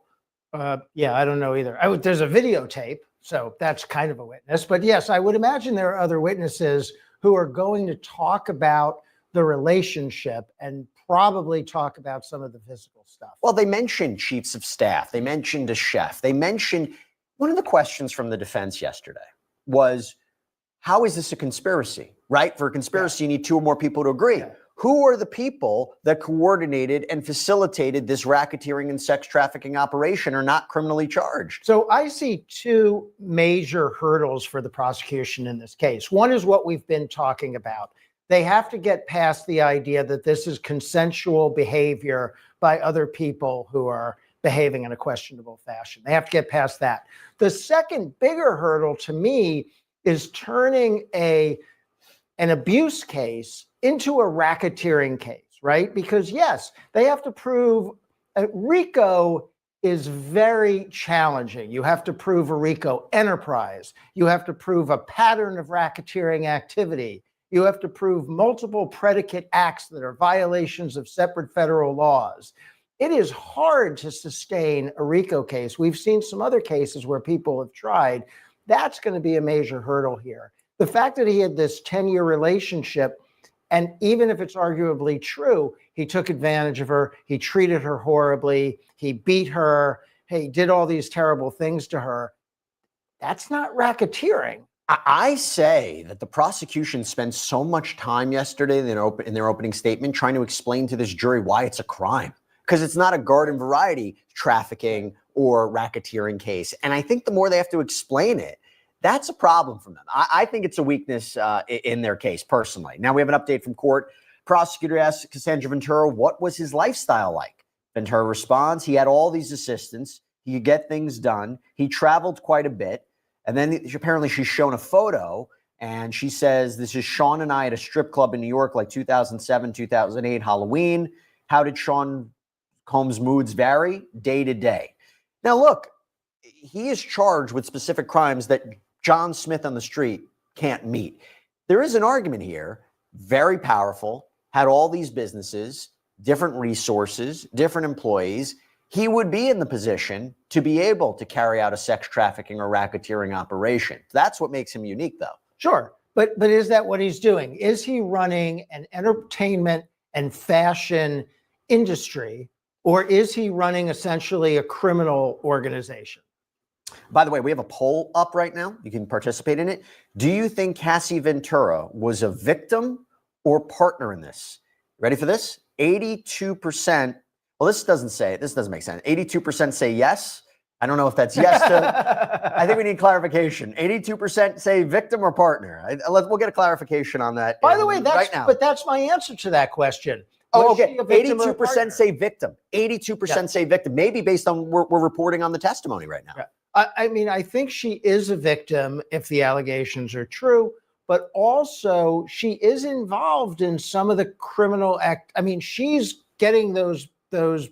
Yeah, I don't know either. There's a videotape, so that's kind of a witness. But yes, I would imagine there are other witnesses who are going to talk about the relationship and probably talk about some of the physical stuff. Well, they mentioned chiefs of staff. They mentioned a chef. They mentioned One of the questions from the defense yesterday was, how is this a conspiracy, right? For a conspiracy, you need 2 or more people to agree. Who are the people that coordinated and facilitated this racketeering and sex trafficking operation are not criminally charged? So I see 2 major hurdles for the prosecution in this case. One is what we've been talking about. They have to get past the idea that this is consensual behavior by other people who are behaving in a questionable fashion. They have to get past that. The second bigger hurdle to me is turning an abuse case into a racketeering case, right? Because yes, they have to prove RICO is very challenging. You have to prove a RICO enterprise. You have to prove a pattern of racketeering activity. You have to prove multiple predicate acts that are violations of separate federal laws. It is hard to sustain a RICO case. We've seen some other cases where people have tried. That's going to be a major hurdle here. The fact that he had this 10-year relationship, and even if it's arguably true, he took advantage of her, he treated her horribly, he beat her, he did all these terrible things to her. That's not racketeering. I say that the prosecution spent so much time yesterday in their opening statement trying to explain to this jury why it's a crime. Because it's not a garden variety trafficking or racketeering case. And I think the more they have to explain it, that's a problem for them. I think it's a weakness in their case, personally. Now we have an update from court. Prosecutor asked Cassandra Ventura, what was his lifestyle like? Ventura responds, he had all these assistants. He could get things done. He traveled quite a bit. And then apparently she's shown a photo and she says, this is Sean and I at a strip club in New York, like 2007, 2008, Halloween. How did Sean Combs' moods vary? Day to day. Now, look, he is charged with specific crimes that John Smith on the street can't meet. There is an argument here, very powerful, had all these businesses, different resources, different employees. He would be in the position to be able to carry out a sex trafficking or racketeering operation. That's what makes him unique, though. Sure. But is that what he's doing? Is he running an entertainment and fashion industry, or is he running essentially a criminal organization? By the way, we have a poll up right now. You can participate in it. Do you think Cassie Ventura was a victim or partner in this? Ready for this? 82%. Well, this doesn't make sense. 82% say yes. I don't know if that's yes to, I think we need clarification. 82% say victim or partner. We'll get a clarification on that. By the way, right now. But that's my answer to that question. Oh, okay. 82% say victim. 82% say victim. Maybe based on we're reporting on the testimony right now. Yeah. I mean, I think she is a victim if the allegations are true, but also she is involved in some of the criminal act. I mean, she's getting those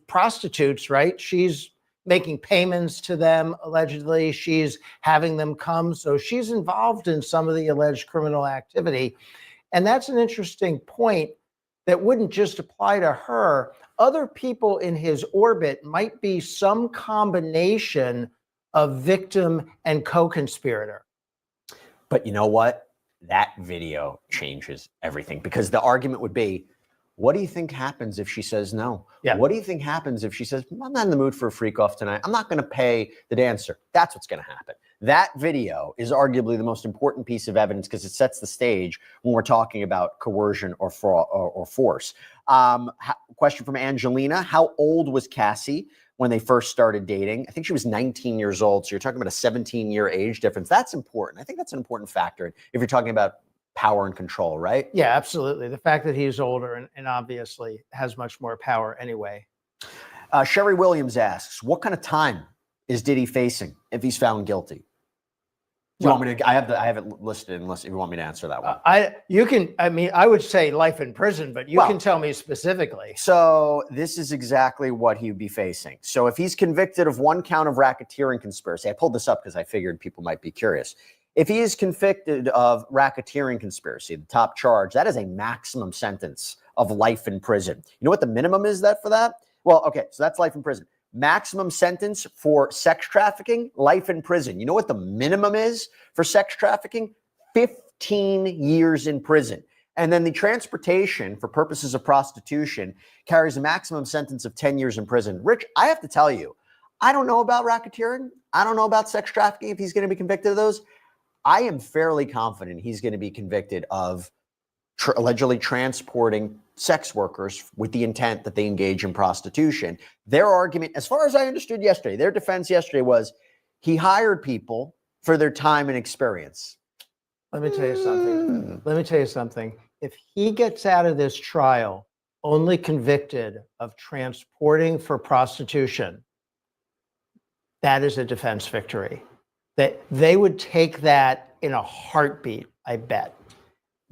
prostitutes, right? She's making payments to them, allegedly. She's having them come. So she's involved in some of the alleged criminal activity. And that's an interesting point that wouldn't just apply to her. Other people in his orbit might be some combination of victim and co-conspirator. But you know what? That video changes everything, because the argument would be, what do you think happens if she says no? Yeah. What do you think happens if she says, I'm not in the mood for a freak off tonight. I'm not going to pay the dancer. That's what's going to happen. That video is arguably the most important piece of evidence because it sets the stage when we're talking about coercion or fraud or force. Question from Angelina. How old was Cassie when they first started dating? I think she was 19 years old. So you're talking about a 17-year age difference. That's important. I think that's an important factor if you're talking about power and control, right? Yeah, absolutely. The fact that he's older and obviously has much more power anyway. Sherry Williams asks, what kind of time is Diddy facing if he's found guilty? Do you want me to? I have it listed unless you want me to answer that one. I would say life in prison, but you can tell me specifically. So this is exactly what he would be facing. So if he's convicted of one count of racketeering conspiracy, I pulled this up because I figured people might be curious. If he is convicted of racketeering conspiracy, the top charge, that is a maximum sentence of life in prison. You know what the minimum is for that? Well, okay, so that's life in prison. Maximum sentence for sex trafficking, life in prison. You know what the minimum is for sex trafficking? 15 years in prison. And then the transportation for purposes of prostitution carries a maximum sentence of 10 years in prison. Rich, I have to tell you, I don't know about racketeering. I don't know about sex trafficking if he's going to be convicted of those. I am fairly confident he's going to be convicted of allegedly transporting sex workers with the intent that they engage in prostitution. Their argument, as far as I understood yesterday, their defense yesterday was he hired people for their time and experience. Let me tell you something. Let me tell you something. If he gets out of this trial only convicted of transporting for prostitution, that is a defense victory. That they would take that in a heartbeat, I bet.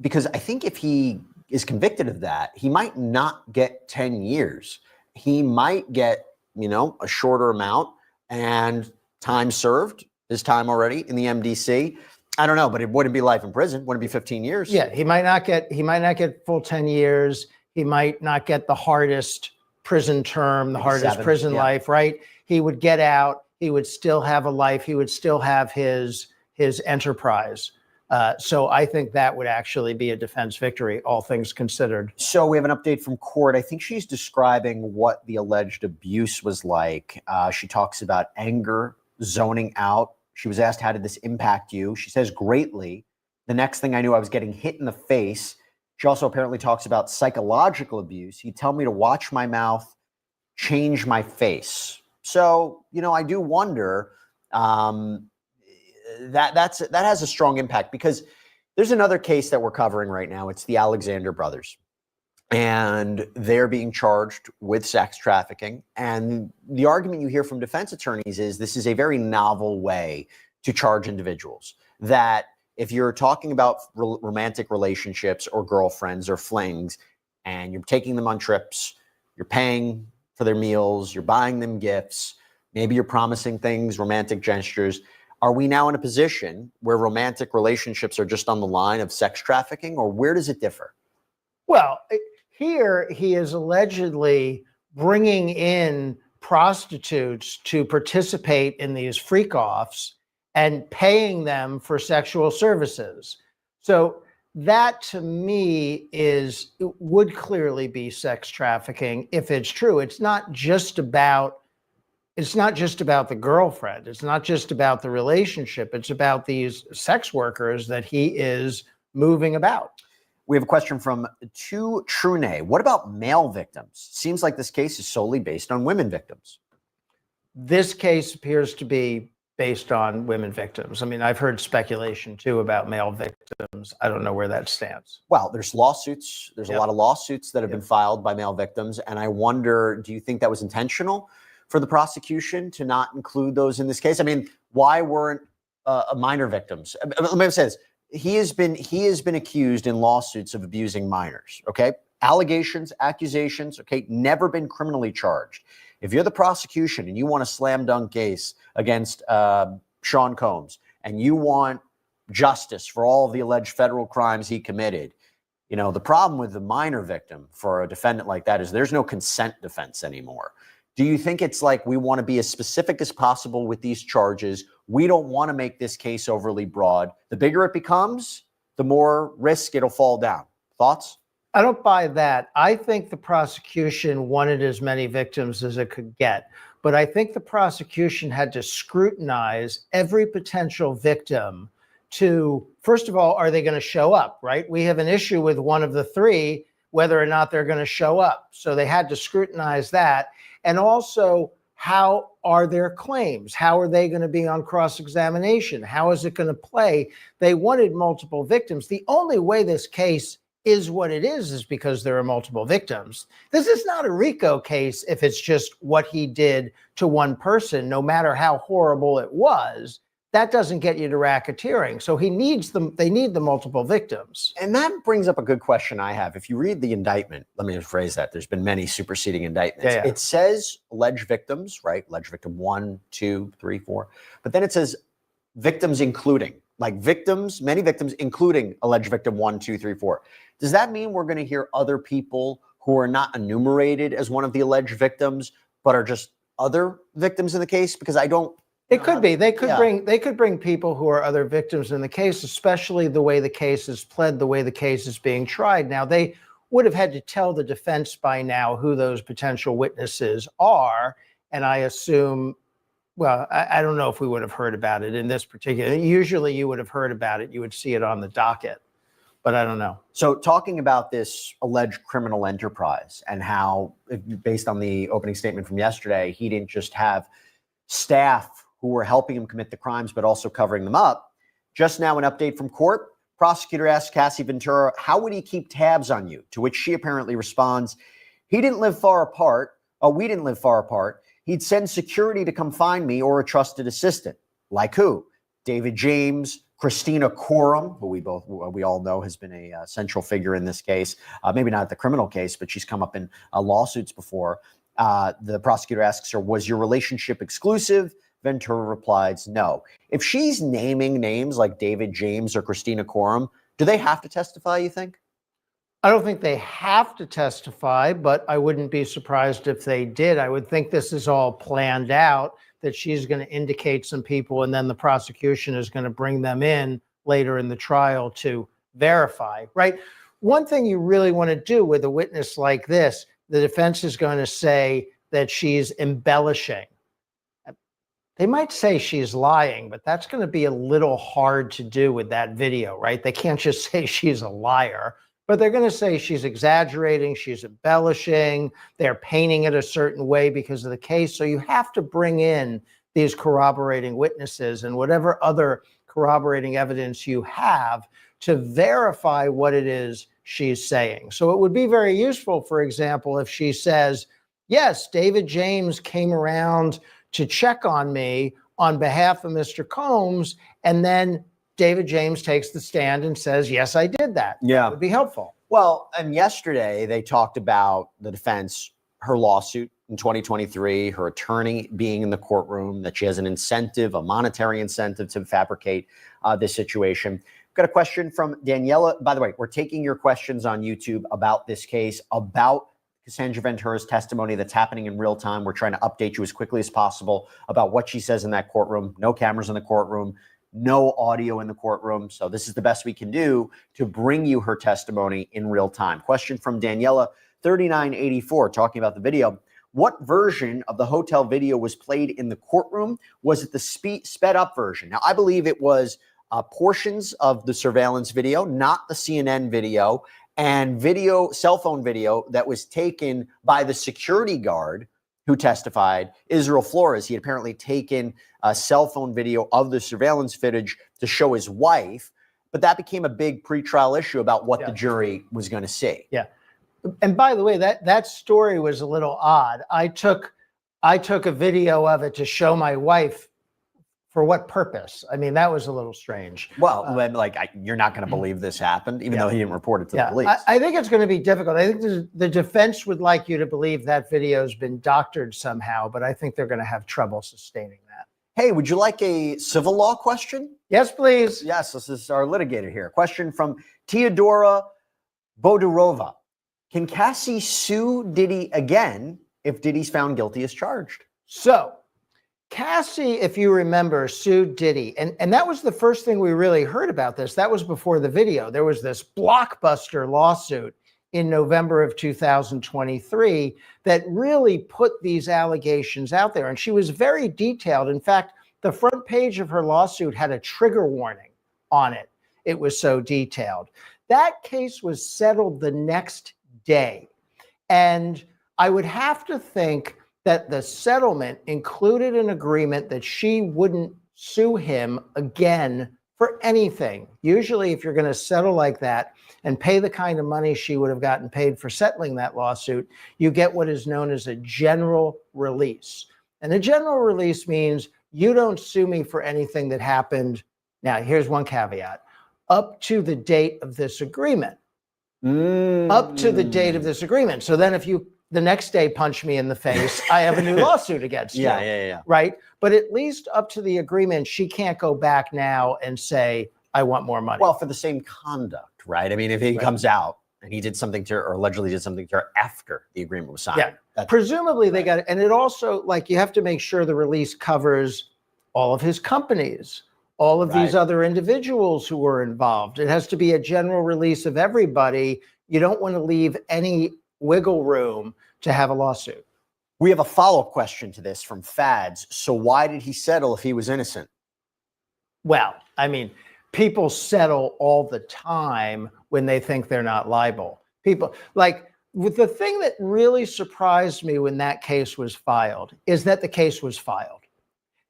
Because I think if he is convicted of that, he might not get 10 years. He might get, a shorter amount and time served, his time already in the MDC. I don't know, but it wouldn't be life in prison. Wouldn't be 15 years. Yeah, he might not get full 10 years. He might not get the hardest prison term, the hardest prison life, right? He would get out. He would still have a life. He would still have his enterprise. So I think that would actually be a defense victory, all things considered. So we have an update from court. I think she's describing what the alleged abuse was like. She talks about anger, zoning out. She was asked, how did this impact you? She says, greatly. The next thing I knew, I was getting hit in the face. She also apparently talks about psychological abuse. He'd tell me to watch my mouth, change my face. So, I do wonder that has a strong impact, because there's another case that we're covering right now. It's the Alexander brothers, and they're being charged with sex trafficking. And the argument you hear from defense attorneys is this is a very novel way to charge individuals. That if you're talking about romantic relationships or girlfriends or flings, and you're taking them on trips, you're paying for their meals, you're buying them gifts, maybe you're promising things, romantic gestures. Are we now in a position where romantic relationships are just on the line of sex trafficking, or where does it differ? Well, here he is allegedly bringing in prostitutes to participate in these freak-offs and paying them for sexual services. So that, to me, would clearly be sex trafficking if it's true. It's not just about the girlfriend. It's not just about the relationship. It's about these sex workers that he is moving about. We have a question from Trune. What about male victims? Seems like this case is solely based on women victims. This case appears to be based on women victims. I mean, I've heard speculation too about male victims. I don't know where that stands. Well, there's lawsuits. There's a lot of lawsuits that have been filed by male victims. And I wonder, do you think that was intentional for the prosecution to not include those in this case? I mean, why weren't minor victims? Let me say this. He has been accused in lawsuits of abusing minors. Okay. Allegations, accusations. Okay. Never been criminally charged. If you're the prosecution and you want a slam dunk case against Sean Combs, and you want justice for all of the alleged federal crimes he committed, the problem with the minor victim for a defendant like that is there's no consent defense anymore. Do you think it's like we want to be as specific as possible with these charges? We don't want to make this case overly broad. The bigger it becomes, the more risk it'll fall down. Thoughts? I don't buy that. I think the prosecution wanted as many victims as it could get, but I think the prosecution had to scrutinize every potential victim to, first of all, are they going to show up, right? We have an issue with one of the three, whether or not they're going to show up. So they had to scrutinize that. And also, how are their claims? How are they going to be on cross-examination? How is it going to play? They wanted multiple victims. The only way this case is what it is because there are multiple victims. This is not a RICO case if it's just what he did to one person, no matter how horrible it was. That doesn't get you to racketeering. So they need the multiple victims. And that brings up a good question I have. If you read the indictment, let me rephrase that. There's been many superseding indictments. Yeah. It says alleged victims, right? Alleged victim 1, 2, 3, 4. But then it says victims including, like victims, many victims, including alleged victim 1, 2, 3, 4. Does that mean we're going to hear other people who are not enumerated as one of the alleged victims, but are just other victims in the case? Because I don't. It could be. They could bring people who are other victims in the case, especially the way the case is pled, the way the case is being tried. Now, they would have had to tell the defense by now who those potential witnesses are. And I assume well, I don't know if we would have heard about it in this particular. Usually you would have heard about it. You would see it on the docket, but I don't know. So talking about this alleged criminal enterprise and how, based on the opening statement from yesterday, he didn't just have staff who were helping him commit the crimes, but also covering them up. Just now, an update from court. Prosecutor asked Cassie Ventura, how would he keep tabs on you? To which she apparently responds, he didn't live far apart. We didn't live far apart. He'd send security to come find me or a trusted assistant. Like who? David James, Christina Courtroom, who we all know has been a central figure in this case. Maybe not the criminal case, but she's come up in lawsuits before. The prosecutor asks her, was your relationship exclusive? Ventura replies, no. If she's naming names like David James or Christina Courtroom, do they have to testify, you think? I don't think they have to testify, but I wouldn't be surprised if they did. I would think this is all planned out, that she's going to indicate some people and then the prosecution is going to bring them in later in the trial to verify, right? One thing you really want to do with a witness like this, the defense is going to say that she's embellishing. They might say she's lying, but that's going to be a little hard to do with that video, right? They can't just say she's a liar, but they're going to say she's exaggerating, she's embellishing, they're painting it a certain way because of the case. So you have to bring in these corroborating witnesses and whatever other corroborating evidence you have to verify what it is she's saying. So it would be very useful, for example, if she says, yes, David James came around to check on me on behalf of Mr. Combs, and then David James takes the stand and says, yes, I did that. Yeah. That would be helpful. Well, and yesterday they talked about the defense, her lawsuit in 2023, her attorney being in the courtroom, that she has an incentive, a monetary incentive to fabricate this situation. Got a question from Daniela. By the way, we're taking your questions on YouTube about this case, about Cassandra Ventura's testimony that's happening in real time. We're trying to update you as quickly as possible about what she says in that courtroom. No cameras in the courtroom, no audio in the courtroom. So this is the best we can do to bring you her testimony in real time. Question from Daniela, 3984, talking about the video. What version of the hotel video was played in the courtroom? Was it the sped up version? Now, I believe it was portions of the surveillance video, not the CNN video, and cell phone video that was taken by the security guard who testified, Israel Flores. He had apparently taken a cell phone video of the surveillance footage to show his wife, but that became a big pretrial issue about what the jury was going to see. Yeah. And by the way, that story was a little odd. I took a video of it to show my wife. For what purpose? I mean, that was a little strange. Well, you're not going to believe this happened, even though he didn't report it to the police. I think it's going to be difficult. I think the defense would like you to believe that video has been doctored somehow, but I think they're going to have trouble sustaining that. Hey, would you like a civil law question? Yes, please. Yes, this is our litigator here. Question from Teodora Bodurova. Can Cassie sue Diddy again if Diddy's found guilty as charged? So, Cassie, if you remember, sued Diddy. And that was the first thing we really heard about this. That was before the video. There was this blockbuster lawsuit in November of 2023 that really put these allegations out there. And she was very detailed. In fact, the front page of her lawsuit had a trigger warning on it. It was so detailed. That case was settled the next day. And I would have to think that the settlement included an agreement that she wouldn't sue him again for anything. Usually, if you're going to settle like that and pay the kind of money she would have gotten paid for settling that lawsuit, you get what is known as a general release. And a general release means you don't sue me for anything that happened. Now, here's one caveat. Up to the date of this agreement. Up to the date of this agreement. So then if you the next day punch me in the face, I have a new lawsuit against you. Yeah. Right? But at least up to the agreement, she can't go back now and say, I want more money. Well, for the same conduct, right? I mean, if he comes out and he did something to her or allegedly did something to her after the agreement was signed. Yeah. Presumably they got it. And it also, you have to make sure the release covers all of his companies, all of these other individuals who were involved. It has to be a general release of everybody. You don't want to leave any wiggle room to have a lawsuit. We have a follow-up question to this from Fads. So why did he settle if he was innocent? Well, I mean, people settle all the time when they think they're not liable. People like with the thing that really surprised me when that case was filed is that the case was filed.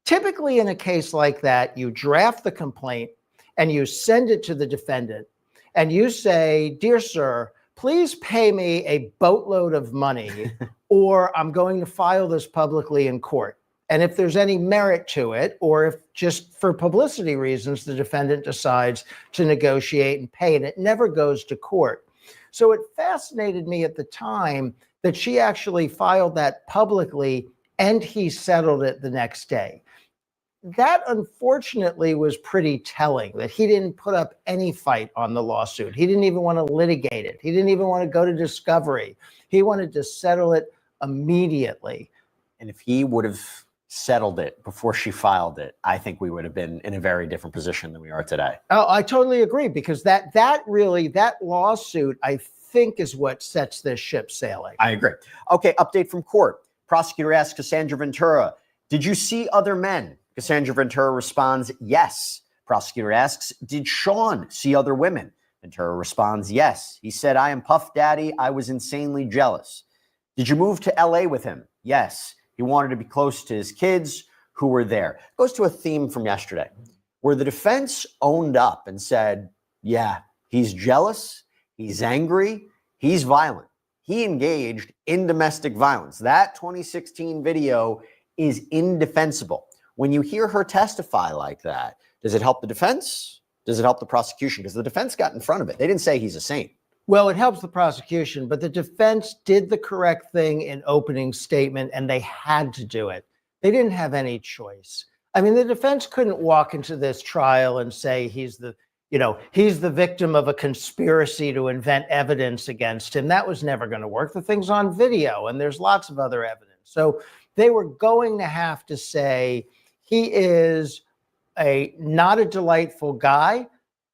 Typically in a case like that, you draft the complaint and you send it to the defendant and you say, "Dear sir, please pay me a boatload of money or I'm going to file this publicly in court." And if there's any merit to it, or if just for publicity reasons, the defendant decides to negotiate and pay, and it never goes to court. So it fascinated me at the time that she actually filed that publicly and he settled it the next day. That unfortunately was pretty telling, that he didn't put up any fight on the lawsuit. He didn't even want to litigate it. He didn't even want to go to discovery. He wanted to settle it immediately. And if he would have settled it before she filed it, I think we would have been in a very different position than we are today. Oh, I totally agree, because that lawsuit, I think, is what sets this ship sailing. I agree. Okay, update from court. Prosecutor asks Cassandra Ventura, "Did you see other men?" Cassandra Ventura responds, "Yes." Prosecutor asks, "Did Sean see other women?" Ventura responds, "Yes. He said, 'I am Puff Daddy. I was insanely jealous.' Did you move to LA with him?" "Yes. He wanted to be close to his kids who were there." Goes to a theme from yesterday where the defense owned up and said, yeah, he's jealous, he's angry, he's violent. He engaged in domestic violence. That 2016 video is indefensible. When you hear her testify like that, does it help the defense? Does it help the prosecution? Because the defense got in front of it. They didn't say he's a saint. Well, it helps the prosecution, but the defense did the correct thing in opening statement, and they had to do it. They didn't have any choice. I mean, the defense couldn't walk into this trial and say he's the victim of a conspiracy to invent evidence against him. That was never going to work. The thing's on video, and there's lots of other evidence. So they were going to have to say he is not a delightful guy.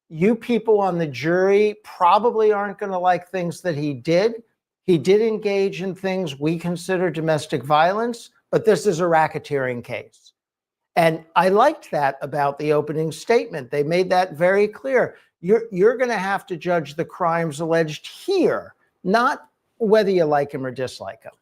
You people on the jury probably aren't going to like things that he did. He did engage in things we consider domestic violence, but this is a racketeering case. And I liked that about the opening statement. They made that very clear. You're going to have to judge the crimes alleged here, not whether you like him or dislike him.